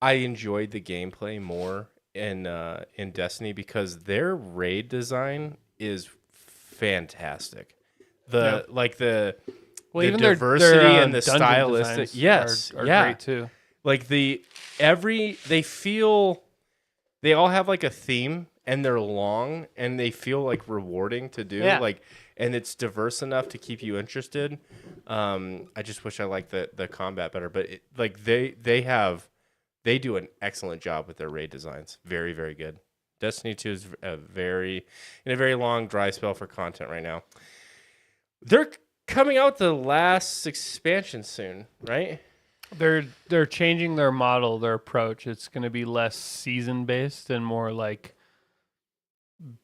I enjoyed the gameplay more in Destiny because their raid design is fantastic. The Well, the even diversity their and the dungeon stylistic, designs yes, are yeah, great too. like they all have like a theme and they're long and they feel like rewarding to do. Yeah. Like, and it's diverse enough to keep you interested. I just wish I liked the combat better, but they do an excellent job with their raid designs. Very, very good. Destiny 2 is in a very long dry spell for content right now. They're coming out the last expansion soon, right? They're changing their model, their approach. It's going to be less season based and more like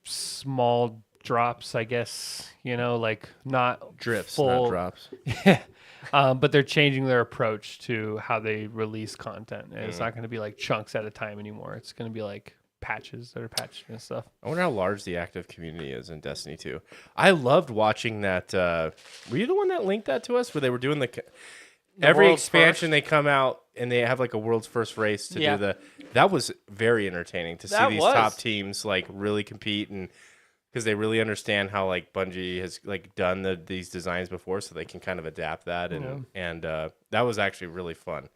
small drops, I guess. Like not Drifts, full not drops. Yeah. But they're changing their approach to how they release content. And it's not going to be like chunks at a time anymore. It's going to be like patches that are patched and stuff. I wonder how large the active community is in Destiny 2. I loved watching that. Were you the one that linked that to us? Where they were doing every world's expansion first? they come out and they have like a world's first race to Yeah. do that was very entertaining to see That these was. top teams like really compete and because they really understand how like Bungie has like done these designs before, so they can kind of adapt that and that was actually really fun.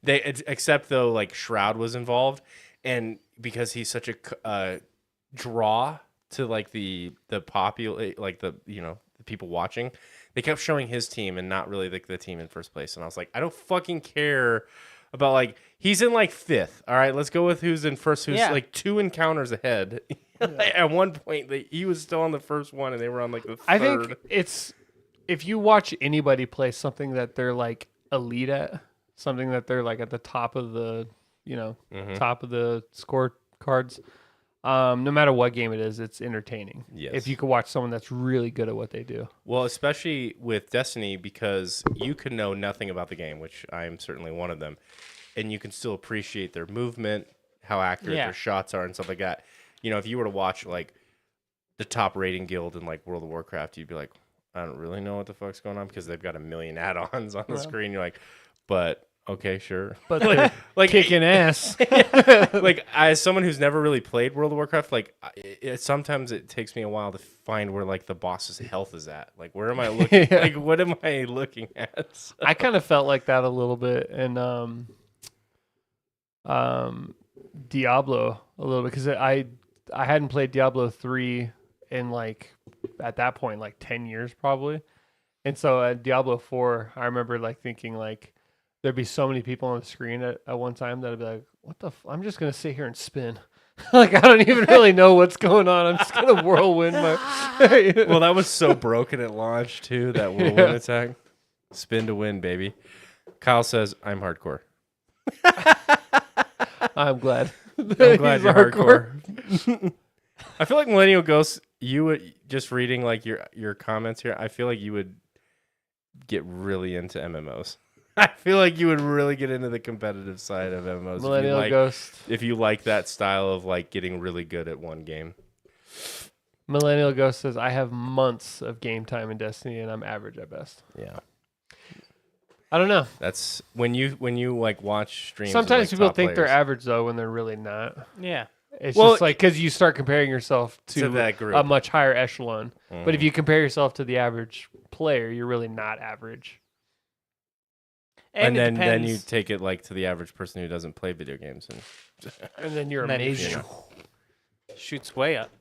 Except though like Shroud was involved. And because he's such a draw to like the like the people watching, they kept showing his team and not really like the team in first place. And I was like, I don't fucking care about like he's in like 5th. All right, let's go with who's in first. Who's like 2 encounters ahead. At one point, he was still on the first one, and they were on like the third. I think it's if you watch anybody play something that they're like elite at, something that they're like at the top of the top of the score cards. No matter what game it is, it's entertaining. Yes. If you could watch someone that's really good at what they do. Well, especially with Destiny, because you can know nothing about the game, which I am certainly one of them, and you can still appreciate their movement, how accurate Yeah. their shots are, and stuff like that. If you were to watch like the top rating guild in like World of Warcraft, you'd be like, I don't really know what the fuck's going on because they've got a million add-ons on the screen. You're like, but okay, sure. But they're Like kicking ass. like as someone who's never really played World of Warcraft, like sometimes it takes me a while to find where like the boss's health is at. Like where am I looking? Yeah. Like what am I looking at? I kind of felt like that a little bit in Diablo a little bit because I hadn't played Diablo 3 in like at that point like 10 years probably. And so at Diablo 4, I remember like thinking like there'd be so many people on the screen at one time that I'd be like, what the I'm just going to sit here and spin. Like I don't even really know what's going on. I'm just going to whirlwind my Well, that was so broken at launch too, that whirlwind attack. Spin to win, baby. Kyle says, I'm hardcore. I'm glad. I'm glad He's you're hardcore. I feel like Millennial Ghost, you would just reading like your comments here, I feel like you would get really into MMOs. I feel like you would really get into the competitive side of MMOs. Millennial Ghost. If you like that style of like getting really good at one game. Millennial Ghost says, I have months of game time in Destiny and I'm average at best. Yeah. I don't know. That's when you like watch streams. Sometimes of, like, people top think they're players. average though when they're really not. Yeah. It's Well, just like because you start comparing yourself to that group. a much higher echelon. But if Mhm. you compare yourself to the average player, you're really not average. And it then you depends. take it like to the average person who doesn't play video games and And then you're And then you amazing. shoots way up.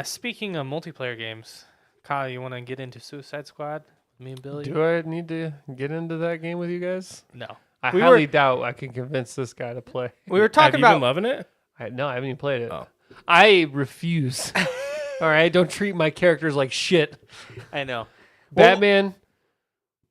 Speaking of multiplayer games, Kyle, you want to get into Suicide Squad? Me and Billy? Do I need to get into that game with you guys? No. I We highly doubt I can convince this guy to play. We were have talking you about. been loving it? No, I haven't even played it. Oh. I refuse. All right, don't treat my characters like shit. I know. Well, Batman,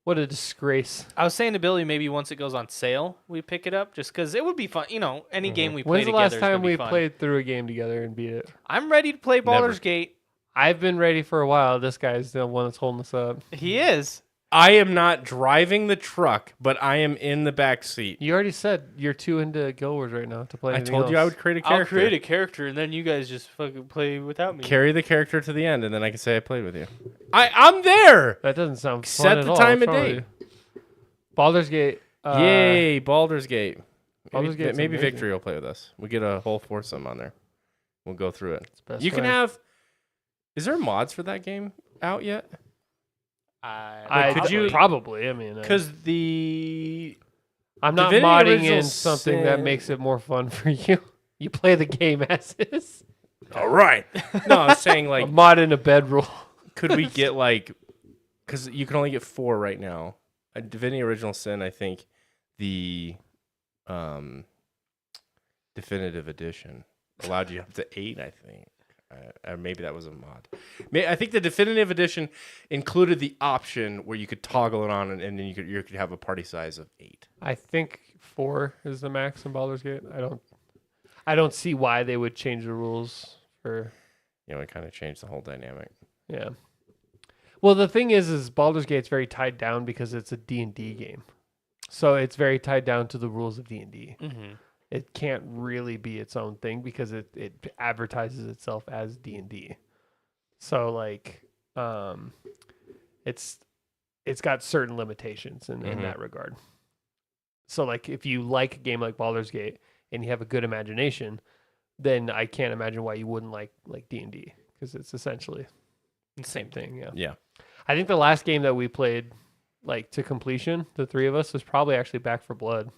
what a disgrace. I was saying to Billy, maybe once it goes on sale, we pick it up just because it would be fun. You know, any game we play When's the together last is gonna time be we fun. played through a game together and beat it? I'm ready to play Baldur's Gate. I've been ready for a while. This guy's the one that's holding us up. He is. I am not driving the truck, but I am in the back seat. You already said you're too into Guild Wars right now to play I anything told you I else. would create a I'll character. create a character, and then you guys just fucking play without me. Carry the character to the end, and then I can say I played with you. I'm there. That doesn't sound fun Set at the all. time What's and wrong with date. you? Baldur's Gate. Yay, Baldur's Gate. Baldur's Maybe, Gate's maybe amazing. Victory will play with us. We get a whole foursome on there. We'll go through it. Best You can way. have. Is there mods for that game out yet? Could you probably? I mean, Because the I'm not Divinity modding Original in something that Sin- makes it more fun for you. You play the game as is. all right. No, I'm saying like, A mod in a bedroll. could we get like, because you can only get 4 right now. A Divinity Original Sin, I think, the definitive edition allowed you up to 8. I think. Or maybe that was a mod. I think the definitive edition included the option where you could toggle it on, and then you could have a party size of 8. I think 4 is the max in Baldur's Gate. I don't see why they would change the rules for. You know, it kind of changed the whole dynamic. Yeah. Well, the thing is Baldur's Gate's very tied down because it's a D&D game. So it's very tied down to the rules of D&D. Mm-hmm. It can't really be its own thing because it advertises itself as D&D. So like it's got certain limitations in Mhm. that regard. So like if you like a game like Baldur's Gate and you have a good imagination, then I can't imagine why you wouldn't like D&D because it's essentially the same thing, yeah. Yeah. I think the last game that we played like to completion, the 3 of us, was probably actually Back 4 Blood.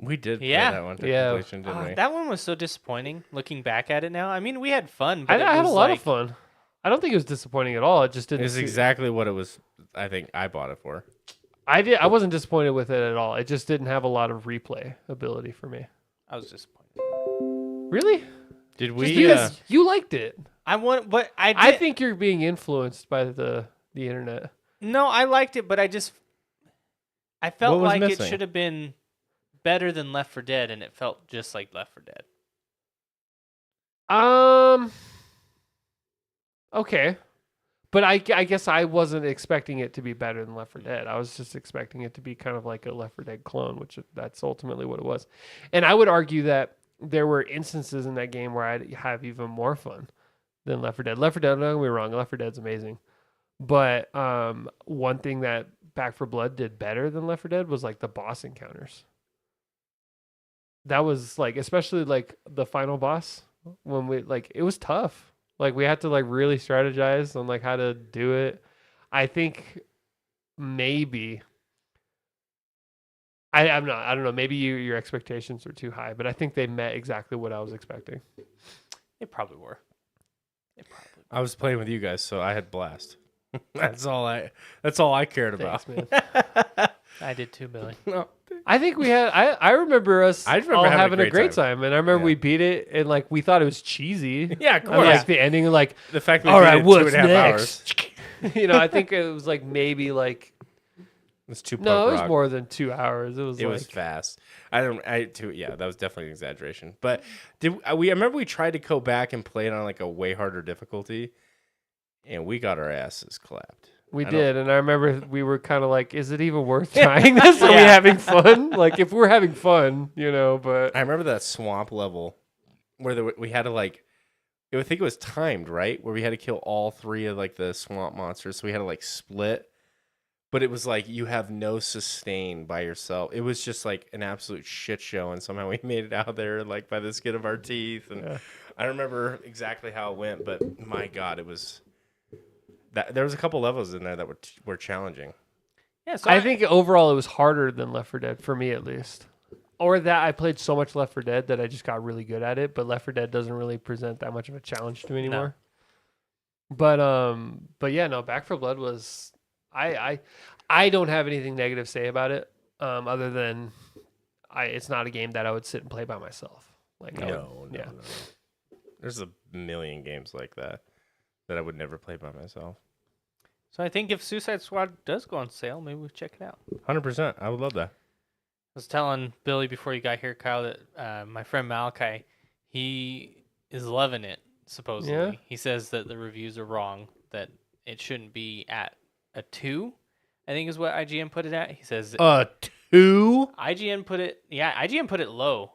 We did play Yeah. that one to Yeah. completion, didn't we? That one was so disappointing. Looking back at it now, I mean, we had fun. But I had a lot like, of fun. I don't think it was disappointing at all. It just didn't. It's exactly what it was. I think I bought it for. I wasn't disappointed with it at all. It just didn't have a lot of replay ability for me. I was disappointed. Really? Did Just we? because you liked it. I want, but I think you're being influenced by the internet. no, I liked it, but I felt What was like missing? it should have been better than Left 4 Dead, and it felt just like Left 4 Dead. Okay. But I guess I wasn't expecting it to be better than Left 4 Dead. I was just expecting it to be kind of like a Left 4 Dead clone, which that's ultimately what it was. And I would argue that there were instances in that game where I'd have even more fun than Left 4 Dead. Left 4 Dead, don't get me wrong, Left 4 Dead's amazing. But one thing that Back 4 Blood did better than Left 4 Dead was like the boss encounters. That was like, especially like the final boss when we like, it was tough. Like we had to like really strategize on like how to do it. I think maybe I don't know. Maybe your expectations were too high, but I think they met exactly what I was expecting. They probably were. I was playing with you guys, so I had blast. That's all I cared about. Thanks, man. I did too, Billy. No. I think we had. I remember us. I remember all having a having a great great time. time, and I remember Yeah. we beat it, and like we thought it was cheesy. Yeah, of And, course. like the ending, like The fact that all we right, did what's 2.5 hours. next? You know, I think it was like maybe like It's too punk no, it was rock. more than 2 hours. It was It like was fast. Yeah, that was definitely an exaggeration. But I remember we tried to go back and play it on like a way harder difficulty, and we got our asses clapped. we I don't- did, and I remember we were kind of like, is it even worth trying this? Are we Yeah. having fun? Like if we're having fun, you know. But I remember that swamp level where we had to like, I think it was timed, right? Where we had to kill all 3 of like the swamp monsters, so we had to like split. But it was like you have no sustain by yourself. It was just like an absolute shit show, and somehow we made it out there like by the skin of our teeth. And Yeah. I don't remember exactly how it went, but my God, it was. There was a couple levels in there that were challenging. Yeah, so I think overall it was harder than Left 4 Dead for me at least. Or that I played so much Left 4 Dead that I just got really good at it, but Left 4 Dead doesn't really present that much of a challenge to me anymore. But yeah, no, Back 4 Blood was I don't have anything negative to say about it, other than it's not a game that I would sit and play by myself. Like I would- No. There's a million games like that I would never play by myself. So I think if Suicide Squad does go on sale, maybe we'll check it out. 100%. I would love that. I was telling Billy before you got here, Kyle, that my friend Malachi, he is loving it, supposedly. Yeah? He says that the reviews are wrong, that it shouldn't be at a 2, I think is what IGN put it at. He says 2? IGN put it low.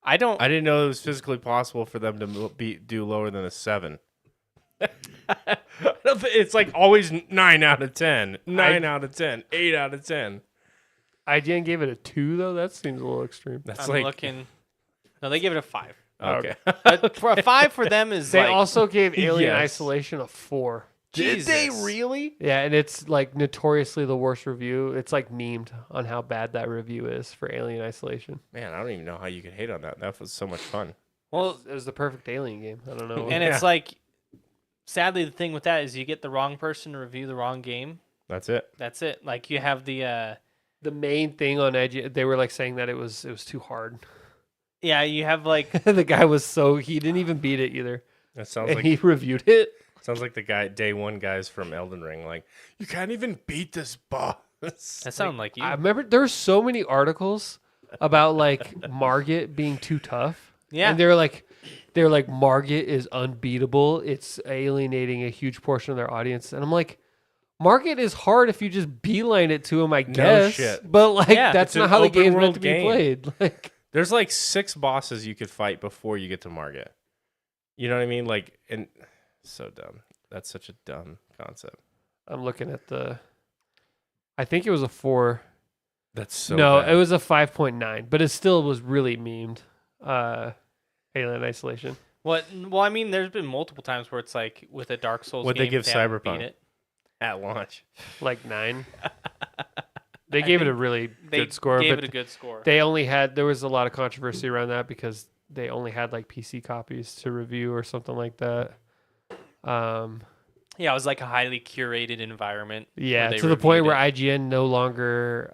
I don't I didn't know it was physically possible for them to do lower than a 7. It's like always 9 out of 10, 9 out of 10, 8 out of 10. IGN gave it a 2 though. That seems a little extreme. That's I'm like looking. No, they give it a 5. okay. But for a 5 for them is They like also gave Alien Yes. Isolation a 4. Jesus. really? Yeah, and it's like notoriously the worst review. It's like memed on how bad that review is for Alien Isolation. Man, I don't even know how you could hate on that. That was so much fun. Well, It was the perfect Alien game. I don't know. and it's like, sadly, the thing with that is you get the wrong person to review the wrong game. That's it. That's it. Like you have the the main thing on Edge, they were like saying that it was too hard. yeah, you have like The guy was he didn't even beat it either. That sounds And like he reviewed it. sounds like the day one guys from Elden Ring. Like, you can't even beat this boss. that sound like you. I remember there were so many articles about like Margit being too tough. Yeah. And they're like Margit is unbeatable. It's alienating a huge portion of their audience. And I'm like, Margit is hard if you just beeline it to him, I guess. shit. But like Yeah, that's it's not an how the open game's meant world to be game. played. Like There's like 6 bosses you could fight before you get to Margit. You know what I mean? Like, and so dumb. That's such a dumb concept. I'm looking at I think it was a 4. That's so no, bad. it was a 5.9, but it still was really memed. Alien Isolation. Well, I mean, there's been multiple times where it's like with a Dark Souls What'd they game, give haven't beat Cyberpunk? it. at launch. Like 9. They I gave it a think really They good score, gave but it a good score. there was a lot of controversy around that because they only had like PC copies to review or something like that. Yeah, it was like a highly curated environment. Yeah, they to the point reviewed where it. IGN no longer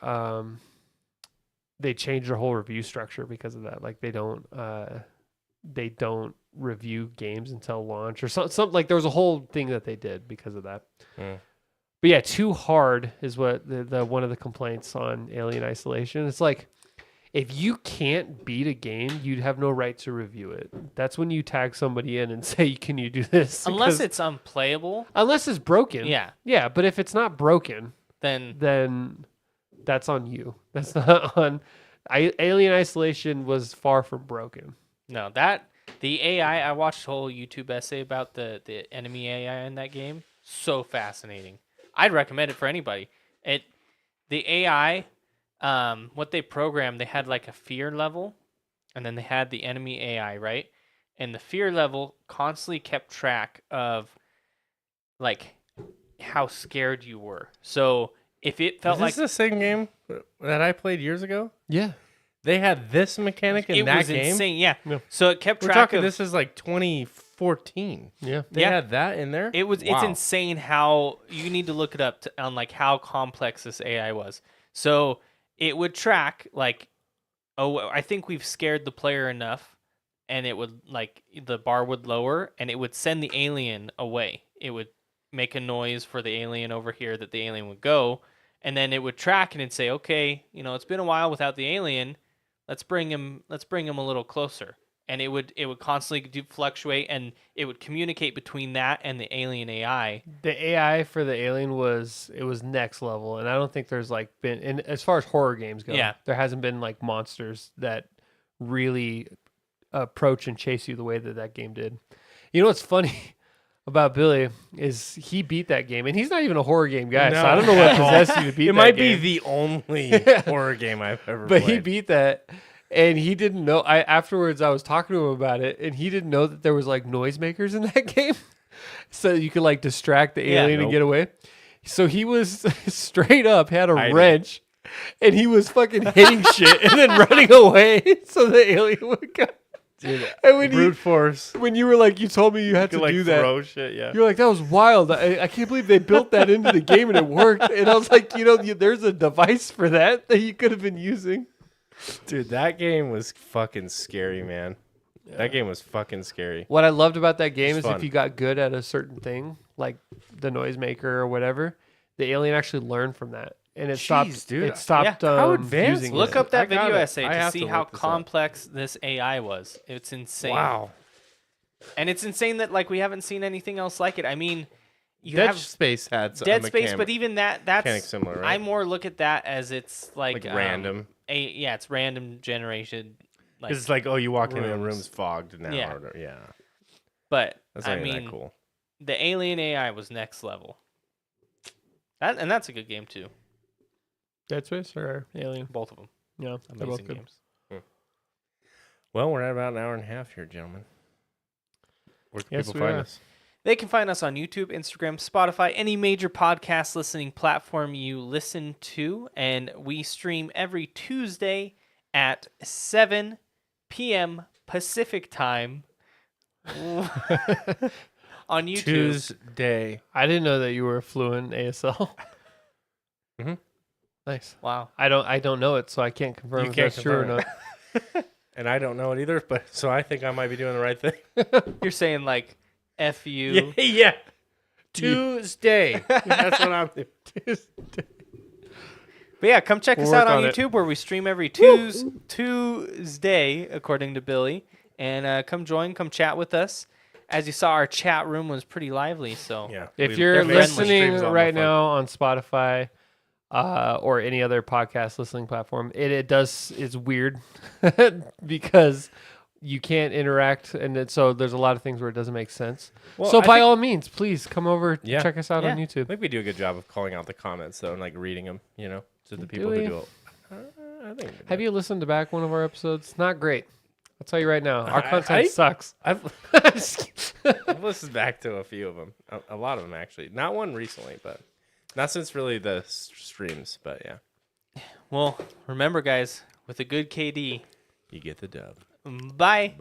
they changed their whole review structure because of that. Like they don't review games until launch or something. Like there was a whole thing that they did because of that. Mm. But yeah, too hard is what the one of the complaints on Alien Isolation. It's like if you can't beat a game, you'd have no right to review it. That's when you tag somebody in and say, "Can you do this?" Unless Because- it's unplayable. unless it's broken. Yeah. Yeah, but if it's not broken, Then then that's on you. That's not on. Alien Isolation was far from broken. No, the AI. I watched a whole YouTube essay about the enemy AI in that game. So fascinating. I'd recommend it for anybody. The AI, what they programmed, they had like a fear level, and then they had the enemy AI, right? And the fear level constantly kept track of like how scared you were. So if it felt Is like this the same game that I played years ago? Yeah. They had this mechanic in it that was game. insane, yeah. Yeah. So it kept We're track talking. of This is like 2014. Yeah. They Yeah. had that in there. It's Wow. insane how you need to look it up on like how complex this AI was. So it would track like, oh, I think we've scared the player enough, and it would like the bar would lower, and it would send the alien away. It would make a noise for the alien over here that the alien would go, and then it would track and it'd say, okay, it's been a while without the alien. Let's bring him a little closer. And it would constantly fluctuate, and it would communicate between that and the alien AI. The AI for the alien was next level, and I don't think there's like been in as far as horror games go. Yeah. There hasn't been like monsters that really approach and chase you the way that game did. You know what's funny about Billy is he beat that game, and he's not even a horror game guy, so I don't know what possessed you to beat It that might game. be the only horror game I've ever But played. he beat that, and he didn't know. Afterwards I was talking to him about it, and he didn't know that there was like noisemakers in that game, so you could like distract the Yeah. alien and Nope. get away. So he was straight up had a Hiding. wrench, and he was fucking hitting shit and then running away so the alien would come. Dude, And when brute force. when you were like, you told me you had You to could, like, do that. throw shit. Yeah. You're like, that was wild. I can't believe they built that into the game and it worked. And I was like, there's a device for that you could have been using. Dude, that game was fucking scary, man. That game was fucking scary. What I loved about that game It's is fun. if you got good at a certain thing, like the noisemaker or whatever, the alien actually learned from that. And it stopped. Jeez, dude. It stopped. Yeah. How advanced using was Look it. up that I video gotta- essay I to have see to how look this up. complex this AI was. It's insane. Wow. And it's insane that like we haven't seen anything else like it. I mean, you Dead have Space had some Dead Space, but even mechanic that's similar, right? I more look at that as it's like, random. It's random generation. Like, Because it's like, oh, you walk in and the rooms. room's fogged now. Yeah. Yeah. but That's I not even mean, that cool. the alien AI was next level. That's a good game too. Dead Space or Alien? Both of them, Yeah, they're both amazing good. games. Well, we're at about an hour and a half here, gentlemen. Where can Yes, people we find are. us? They can find us on YouTube, Instagram, Spotify, any major podcast listening platform you listen to. And we stream every Tuesday at 7 p.m. Pacific time on YouTube. Tuesday. I didn't know that you were fluent ASL. Mhm. Nice. Wow. I don't know it, so I can't confirm You if can't that's true or confirm not. And I don't know it either, but so I think I might be doing the right thing. You're saying like F you. Yeah. Tuesday. That's what I'm doing. But yeah, come check us We'll out work on on it. YouTube where we stream every Tuesday, according to Billy. And come chat with us. As you saw, our chat room was pretty lively. So Yeah. If we- you're definitely listening streams on right the phone. now on Spotify or any other podcast listening platform, it's weird because you can't interact, and so there's a lot of things where it doesn't make sense. Well, So I by think- all means, please come over, Yeah. check us out on Yeah. I YouTube. think we do a good job of calling out the comments, though, and like reading them, to the people we? who do it. I think. Have you listened to back one of our episodes? Not great. I'll tell you right now, our I- content I- sucks. I've listened back to a few of them, a lot of them actually. Not one recently, but not since really the streams. But yeah, well, remember, guys, with a good KD, you get the dub. bye.